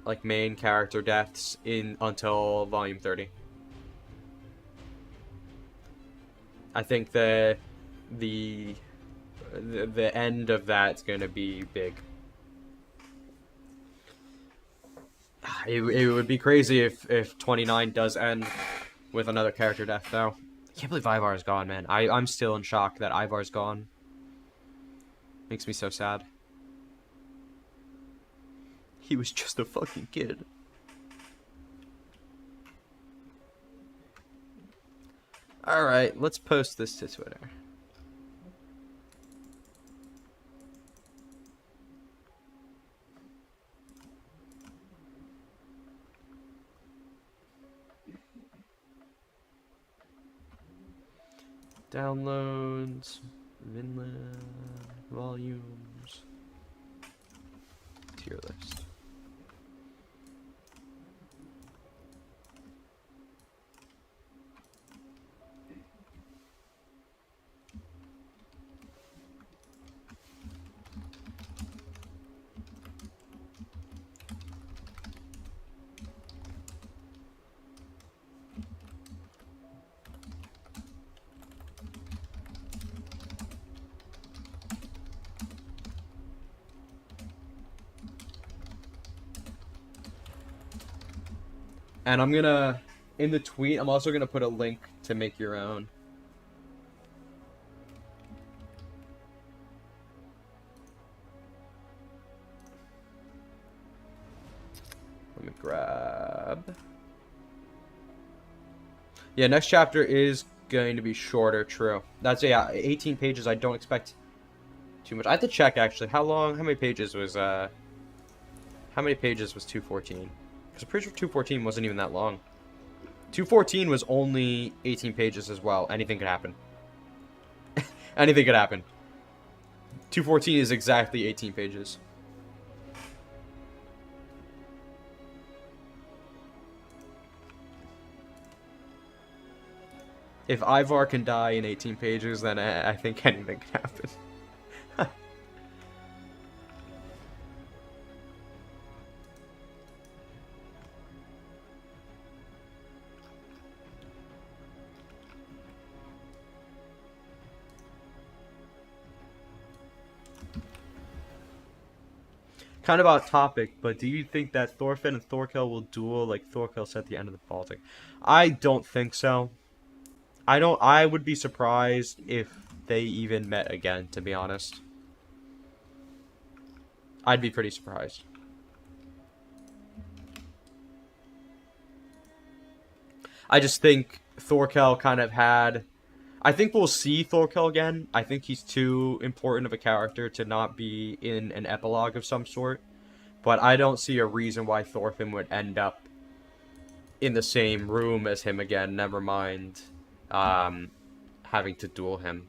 Like, main character deaths until Volume 30. I think the end of that's gonna be big. It would be crazy if 29 does end with another character death, though. I can't believe Ivar's gone, man. I'm still in shock that Ivar's gone. Makes me so sad. He was just a fucking kid. Alright, let's post this to Twitter. Downloads, Vinland, volumes, tier list. And I'm gonna, in the tweet, I'm also gonna put a link to make your own. Let me grab. Yeah, next chapter is going to be shorter, true. That's, yeah, 18 pages. I don't expect too much. I have to check, actually. How many pages was 214? Because I'm pretty sure 214 wasn't even that long. 214 was only 18 pages as well. Anything could happen. Anything could happen. 214 is exactly 18 pages. if Ivar can die in 18 pages, then I think anything can happen. Kind of off topic, but do you think that Thorfinn and Thorkel will duel like Thorkel said at the end of the Baltic? I don't think so. I would be surprised if they even met again, to be honest. I'd be pretty surprised. I just think Thorkel kind of had... I think we'll see Thorkel again. I think he's too important of a character to not be in an epilogue of some sort. But I don't see a reason why Thorfinn would end up in the same room as him again, never mind having to duel him.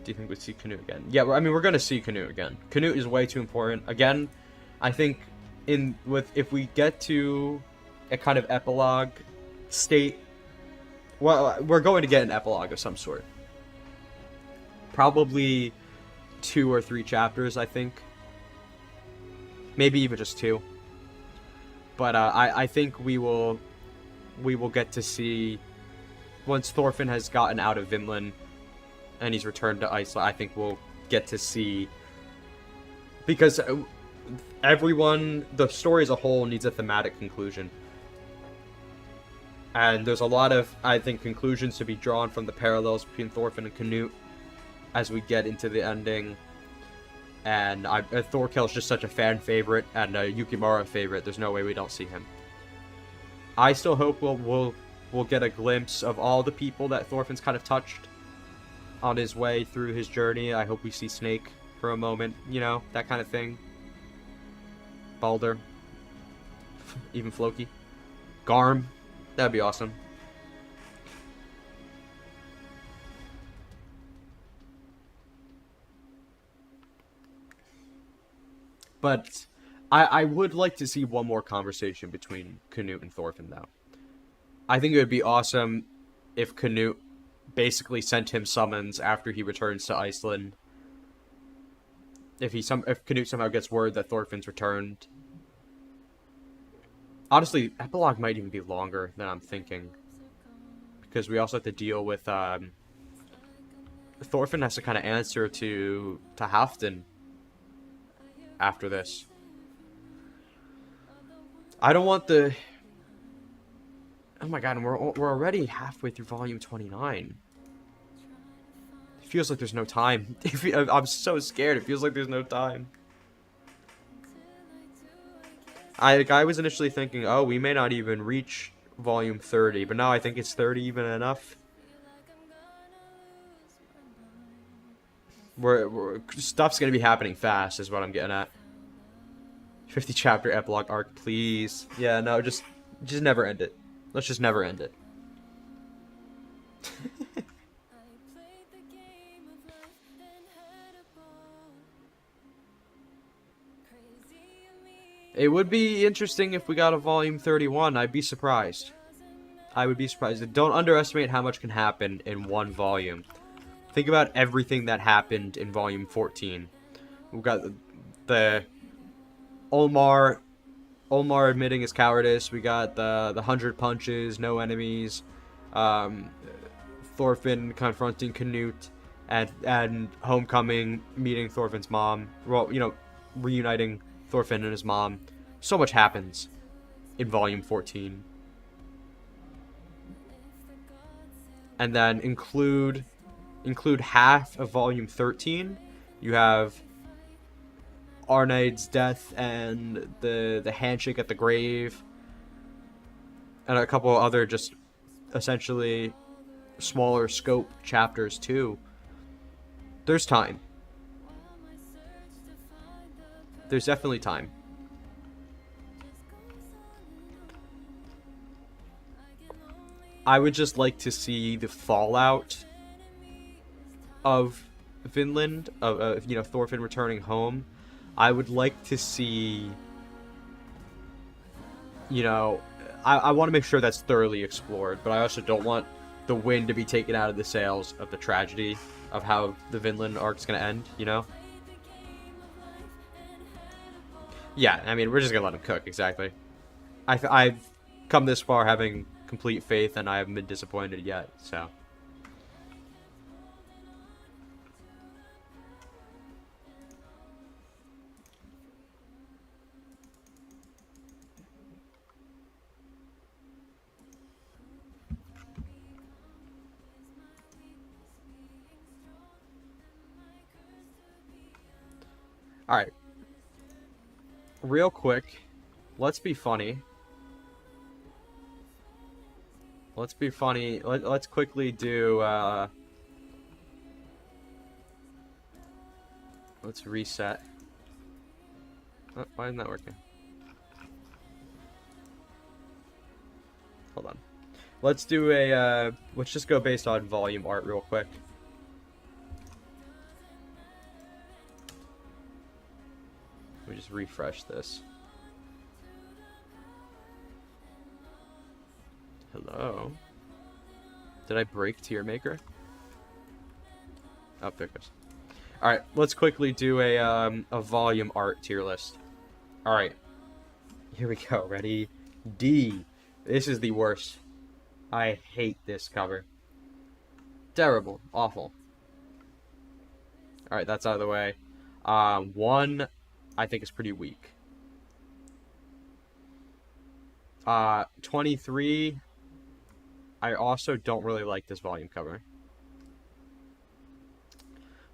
Do you think we'd see Canute again? Yeah, I mean, we're gonna see Canute again. Canute is way too important. Again, I think if we get to a kind of epilogue state, well, we're going to get an epilogue of some sort. Probably 2 or 3 chapters, I think. Maybe even just 2. But I think we will get to see, once Thorfinn has gotten out of Vinland and he's returned to Iceland, I think we'll get to see, because everyone, the story as a whole needs a thematic conclusion. And there's a lot of, I think, conclusions to be drawn from the parallels between Thorfinn and Canute as we get into the ending. And Thorkel's just such a fan favorite and a Yukimura favorite. There's no way we don't see him. I still hope we'll get a glimpse of all the people that Thorfinn's kind of touched on his way through his journey. I hope we see Snake for a moment, you know, that kind of thing. Balder. Even Floki. Garm. That'd be awesome. But I would like to see one more conversation between Canute and Thorfinn, though. I think it would be awesome if Canute basically sent him summons after he returns to Iceland. If Canute somehow gets word that Thorfinn's returned. Honestly, epilogue might even be longer than I'm thinking, because we also have to deal with Thorfinn has to kind of answer to Halfdan after this. I don't want the... Oh my god, and we're already halfway through volume 29. It feels like there's no time. I'm so scared. It feels like there's no time. I was initially thinking, oh, we may not even reach volume 30, but now I think it's 30 even enough. Stuff's gonna be happening fast, is what I'm getting at. 50 chapter epilogue arc, please. Yeah, no, just never end it. Let's just never end it. It would be interesting if we got a volume 31. I'd be surprised. I would be surprised. Don't underestimate how much can happen in one volume. Think about everything that happened in volume 14. We've got the Olmar admitting his cowardice. We got the 100 punches, no enemies. Thorfinn confronting Canute, and Homecoming, meeting Thorfinn's mom. Well, you know, reuniting Thorfinn and his mom. So much happens in volume 14. And then include half of volume 13. You have Arneid's death and the handshake at the grave, and a couple other just essentially smaller scope chapters too. There's time. There's definitely time. I would just like to see the fallout of Vinland, of you know, Thorfinn returning home. I would like to see, you know, I want to make sure that's thoroughly explored, but I also don't want the wind to be taken out of the sails of the tragedy of how the Vinland arc's gonna end, you know? Yeah, I mean, we're just gonna let him cook, exactly. I've come this far having complete faith, and I haven't been disappointed yet, so. Alright, real quick, let's be funny. Let's be funny. Let's quickly do, let's reset. Oh, why isn't that working? Hold on. Let's do a, let's just go based on volume art real quick. Let me just refresh this. Hello? Did I break Tier Maker? Oh, there it goes. Alright, let's quickly do a volume art tier list. Alright. Here we go. Ready? D. This is the worst. I hate this cover. Terrible. Awful. Alright, that's out of the way. 1, I think is pretty weak. 23, I also don't really like this volume cover.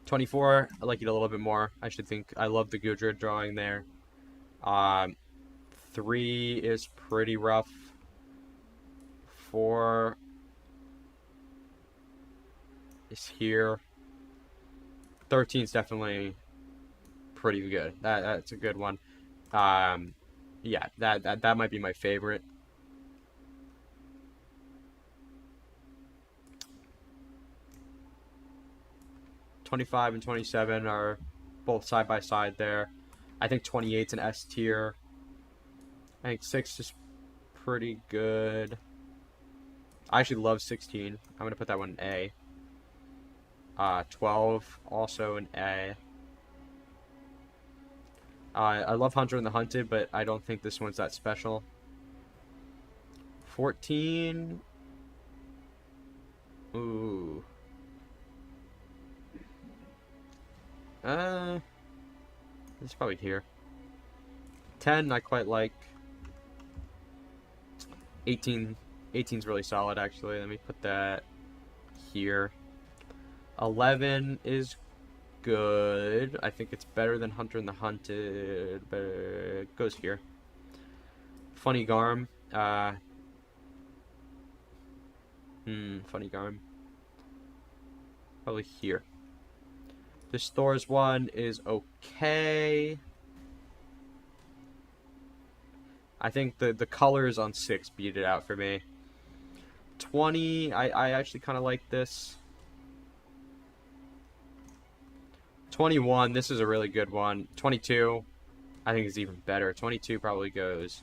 24, I like it a little bit more. I should think, I love the Gudrid drawing there. 3 is pretty rough. 4 is here. 13 is definitely pretty good. That's a good one. Yeah, that might be my favorite. '25 and 27 are both side by side there. I think 28's an S tier. I think 6 is pretty good. I actually love 16. I'm gonna put that one in A. 12 also an A. I love Hunter and the Hunted, but I don't think this one's that special. 14. Ooh. It's probably here. 10 I quite like. 18's really solid, actually. Let me put that here. 11 is good. I think it's better than Hunter and the Hunted, but it goes here. Funny Garm. Funny Garm. Probably here. This Thor's one is okay. I think the colors on 6 beat it out for me. 20, I actually kind of like this. 21, this is a really good one. 22, I think is even better. 22 probably goes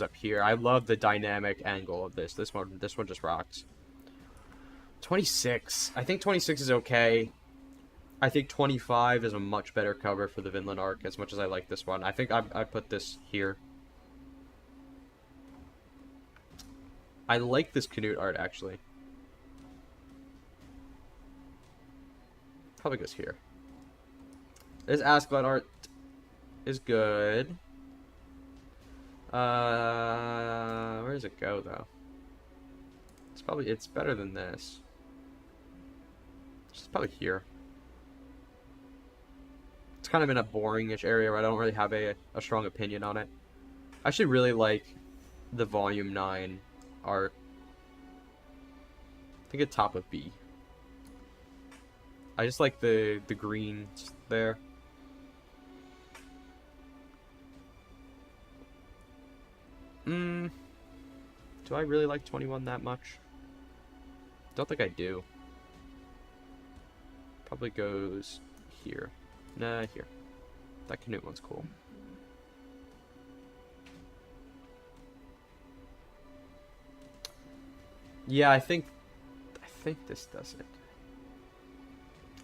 up here. I love the dynamic angle of this. This one just rocks. 26, I think 26 is okay. I think 25 is a much better cover for the Vinland arc, as much as I like this one. I think I put this here. I like this Canute art, actually. Probably goes here. This Askeladd art is good. Where does it go, though? It's better than this. It's probably here. It's kind of in a boring-ish area where I don't really have a strong opinion on it. I actually really like the Volume 9 art. I think at top of B. I just like the greens there. Do I really like 21 that much? Don't think I do. Probably goes here. Nah, here. That Canute one's cool. Yeah, I think this does it.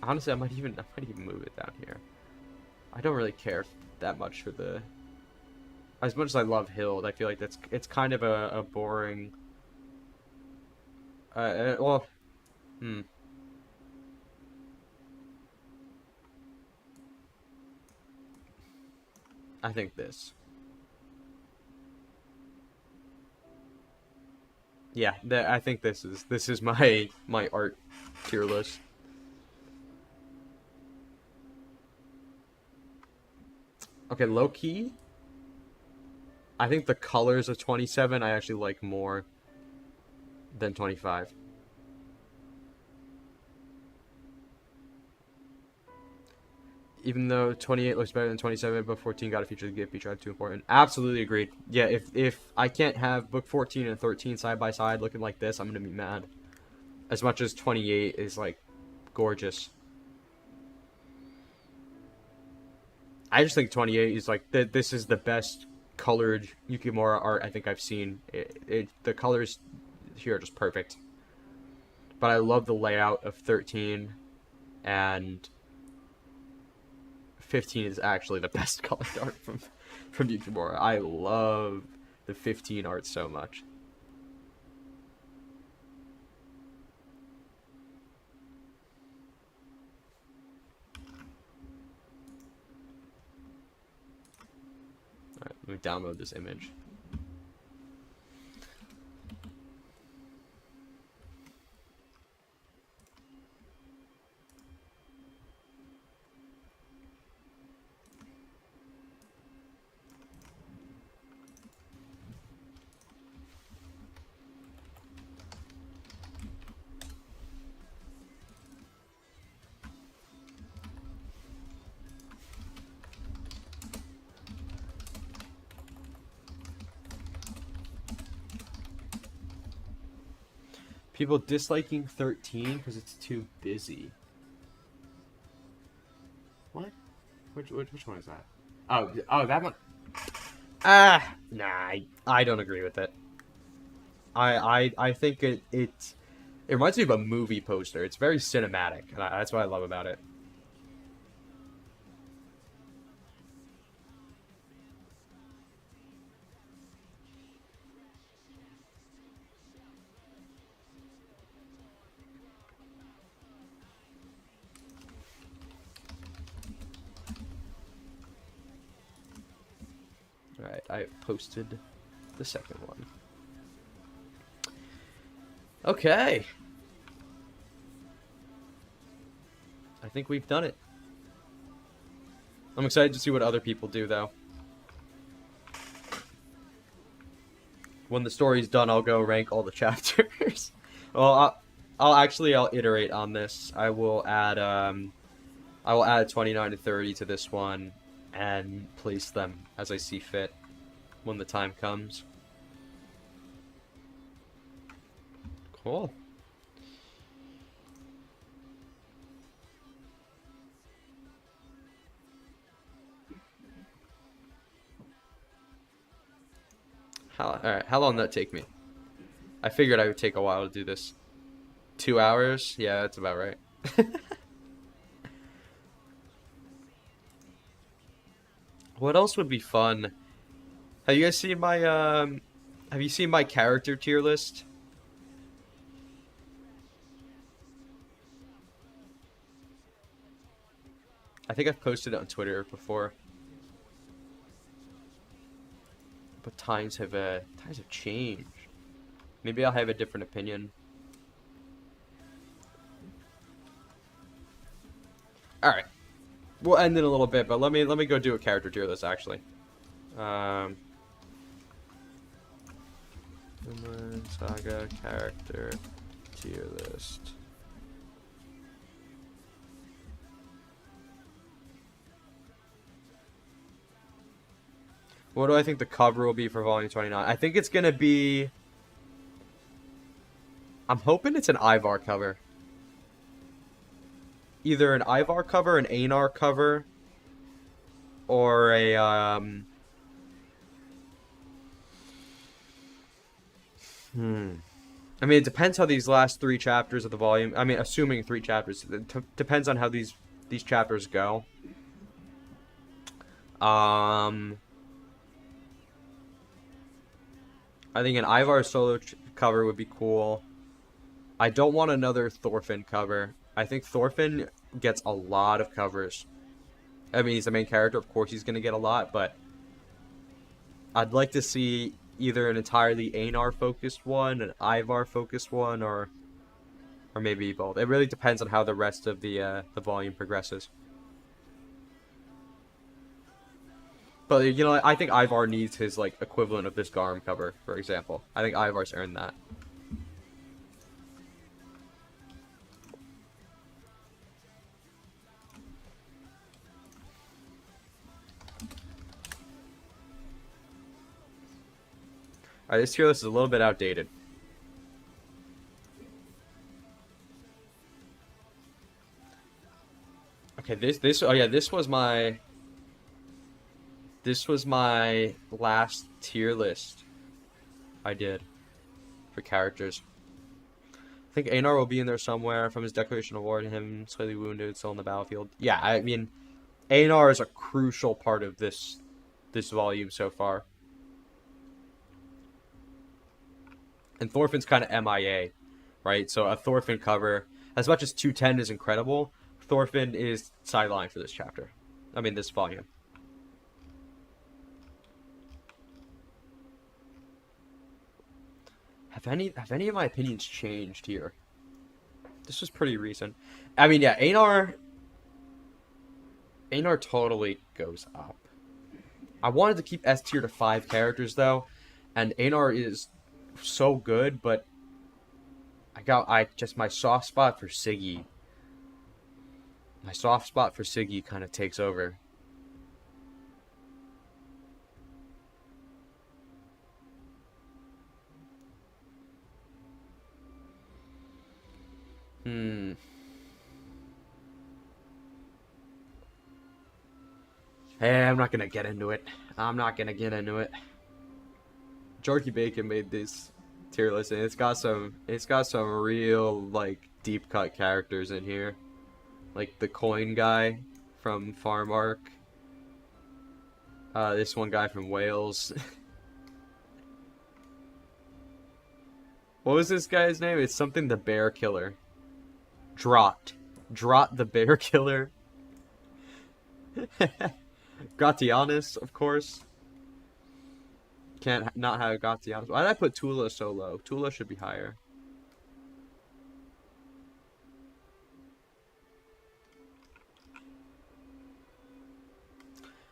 Honestly, I might even move it down here. I don't really care that much for the. As much as I love Hild, I feel like it's kind of a boring. Well, I think this. Yeah, I think this is my art tier list. Okay, low key. I think the colors of 27 I actually like more than 25. Even though 28 looks better than 27, book 14 got a feature gift feature too important. Absolutely agreed. Yeah, if I can't have book 14 and 13 side by side looking like this, I'm gonna be mad. As much as 28 is like gorgeous. I just think 28 is like this is the best colored Yukimura art I think I've seen. The colors here are just perfect. But I love the layout of 13, and 15 is actually the best colored art from Yukimura. I love the 15 art so much. Alright, let me download this image. People disliking 13 because it's too busy. What? Which one is that? Oh, that one. Nah, I don't agree with it. I think it reminds me of a movie poster. It's very cinematic, and that's what I love about it. Alright, I posted the second one. Okay. I think we've done it. I'm excited to see what other people do, though. When the story's done, I'll go rank all the chapters. Well, I'll iterate on this. I will add 29 to 30 to this one and place them as I see fit when the time comes. Cool. Alright, how long did that take me? I figured I would take a while to do this. 2 hours? Yeah, that's about right. What else would be fun? Have you guys seen my have you seen my character tier list? I think I've posted it on Twitter before. But times have changed. Maybe I'll have a different opinion. All right, we'll end in a little bit, but let me go do a character tier list actually. Vinland Saga character tier list. What do I think the cover will be for Volume 29? I think it's gonna be I'm hoping it's an Ivar cover. Either an Ivar cover, an Einar cover, or a I mean, it depends how these last 3 chapters of the volume. I mean, assuming 3 chapters, it depends on how these chapters go. I think an Ivar solo cover would be cool. I don't want another Thorfinn cover. I think Thorfinn gets a lot of covers. I mean, he's the main character. Of course, he's going to get a lot, but I'd like to see either an entirely Einar-focused one, an Ivar-focused one, or maybe both. It really depends on how the rest of the volume progresses. But, you know, I think Ivar needs his, like, equivalent of this Garm cover, for example. I think Ivar's earned that. Alright, this tier list is a little bit outdated. Okay, this was my last tier list I did for characters. I think Einar will be in there somewhere from his Declaration of War to him slightly wounded, still in the battlefield. Yeah, I mean, Einar is a crucial part of this volume so far. And Thorfinn's kind of MIA, right? So a Thorfinn cover, as much as 210 is incredible, Thorfinn is sidelined for this chapter. I mean, this volume. Have any of my opinions changed here? This was pretty recent. I mean, yeah, Einar totally goes up. I wanted to keep S tier to 5 characters though, and Einar is so good, but my soft spot for Siggy. My soft spot for Siggy kind of takes over. Hey, I'm not gonna get into it. Jorky Bacon made this tier list, and it's got some real, like, deep cut characters in here, like the coin guy from Farm Arc. This one guy from Wales. What was this guy's name? It's something the Bear Killer. Drott the Bear Killer. Gratianus, of course. Can't not have Gratianus. Why did I put Tula so low? Tula should be higher.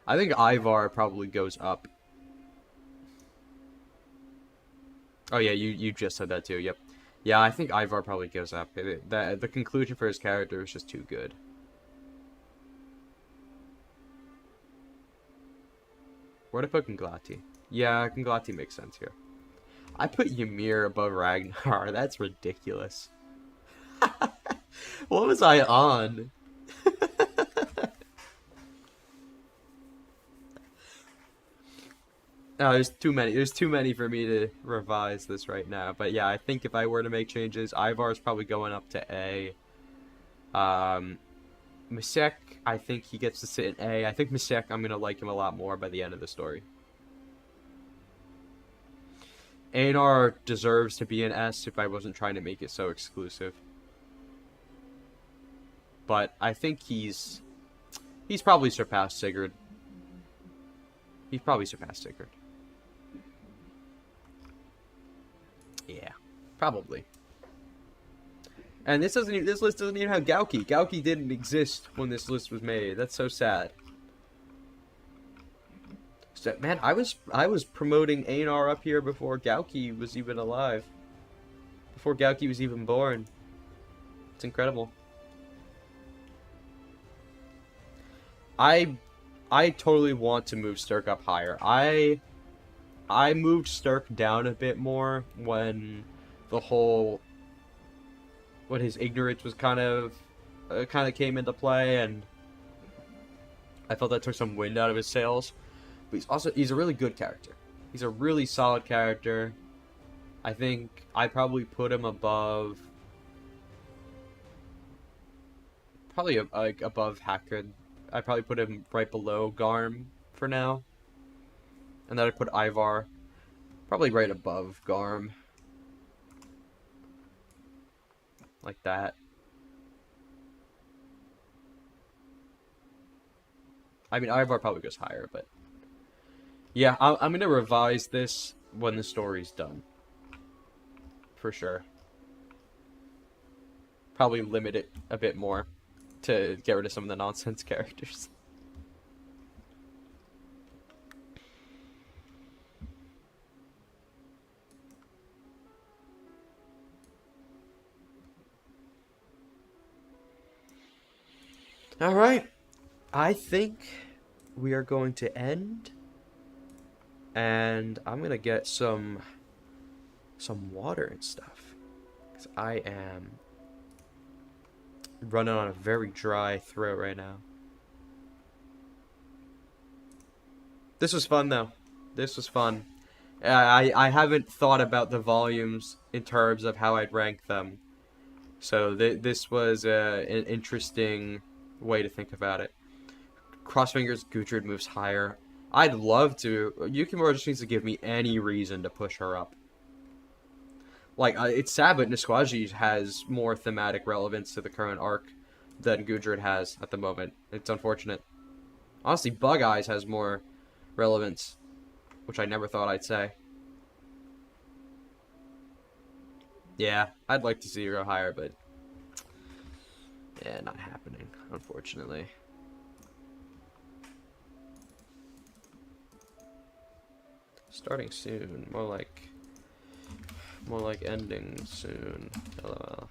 I think Ivar probably goes up. Oh yeah, you just said that too. Yep. Yeah, I think Ivar probably goes up. The conclusion for his character is just too good. Where'd I put Conglati? Yeah, Conglati makes sense here. I put Ymir above Ragnar. That's ridiculous. What was I on? No, there's too many. There's too many for me to revise this right now. But yeah, I think if I were to make changes, Ivar's probably going up to A. Misek, I think he gets to sit in A. I think Misek, I'm going to like him a lot more by the end of the story. Einar deserves to be an S if I wasn't trying to make it so exclusive. But I think he's probably surpassed Sigurd. He's probably surpassed Sigurd. Yeah, probably. And this list doesn't even have Gauki. Gauki didn't exist when this list was made. That's so sad. So, man, I was promoting Einar up here before Gauki was even alive. Before Gauki was even born. It's incredible. I totally want to move Sturk up higher. I moved Sturk down a bit more when the whole when his ignorance was kind of came into play, and I felt that took some wind out of his sails. But he's a really good character. He's a really solid character. I think I probably put him above, like above Hakrid. I probably put him right below Garm for now, and then I put Ivar probably right above Garm, like that. I mean, Ivar probably goes higher, but yeah, I'm gonna revise this when the story's done, for sure. Probably limit it a bit more to get rid of some of the nonsense characters. All right, I think we are going to end, and I'm gonna get some water and stuff, because I am running on a very dry throat right now. This was fun though. This was fun. I haven't thought about the volumes in terms of how I'd rank them, so this was an interesting way to think about it. Cross fingers, Gudrid moves higher. I'd love to. Yukimura just needs to give me any reason to push her up. Like, it's sad, but Nisquaji has more thematic relevance to the current arc than Gudrid has at the moment. It's unfortunate. Honestly, Bug Eyes has more relevance, which I never thought I'd say. Yeah, I'd like to see her go higher, but yeah, not happening, unfortunately. Starting soon, more like ending soon. LOL.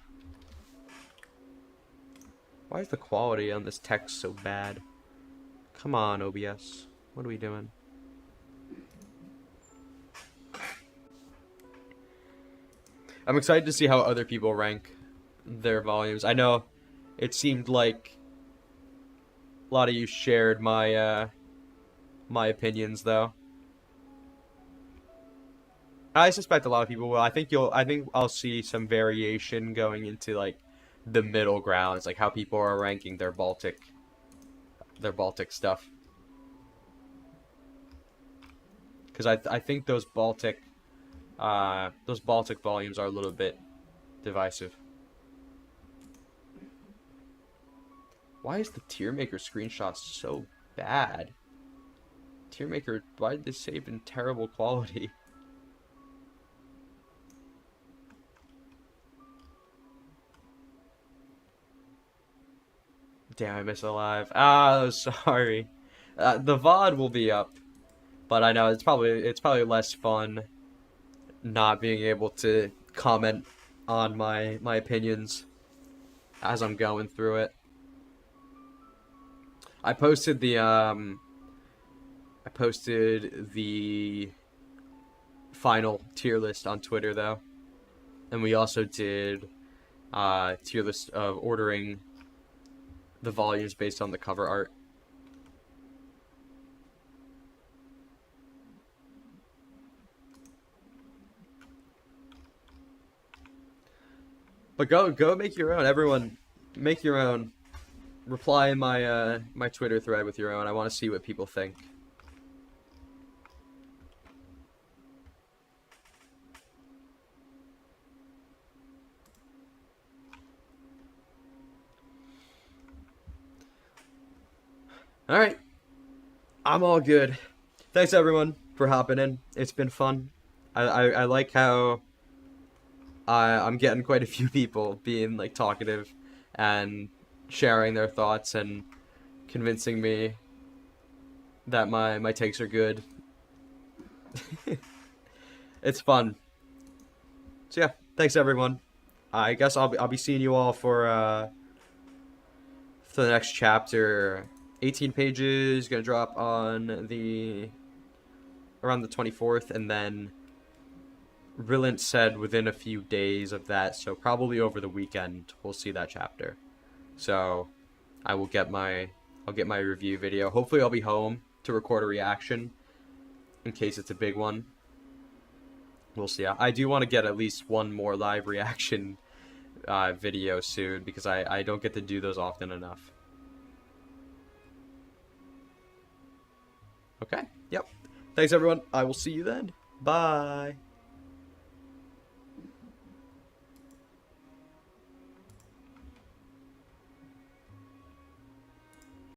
Why is the quality on this text so bad? Come on, OBS. What are we doing? I'm excited to see how other people rank their volumes. I know it seemed like a lot of you shared my my opinions though. I suspect a lot of people will. I think I'll see some variation going into like the middle grounds, like how people are ranking their Baltic stuff. Because I think those Baltic volumes are a little bit divisive. Why is the tier maker screenshot so bad? Tier maker, why did they save in terrible quality? Damn, I missed it live. Ah, sorry. The VOD will be up, but I know it's probably less fun not being able to comment on my opinions as I'm going through it. I posted the final tier list on Twitter though, and we also did tier list of ordering the volumes based on the cover art. But go make your own. Everyone, make your own. Reply in my my Twitter thread with your own. I want to see what people think. All right, I'm all good. Thanks everyone for hopping in. It's been fun. I like how I'm getting quite a few people being like talkative and sharing their thoughts and convincing me that my takes are good. It's fun. So yeah, thanks everyone. I guess I'll be seeing you all for the next chapter. 18 pages, gonna drop on around the 24th, and then Rillant said within a few days of that, so probably over the weekend we'll see that chapter. So I'll get my review video. Hopefully I'll be home to record a reaction in case it's a big one. We'll see. I do want to get at least one more live reaction video soon because I don't get to do those often enough. Okay. Yep. Thanks everyone. I will see you then. Bye.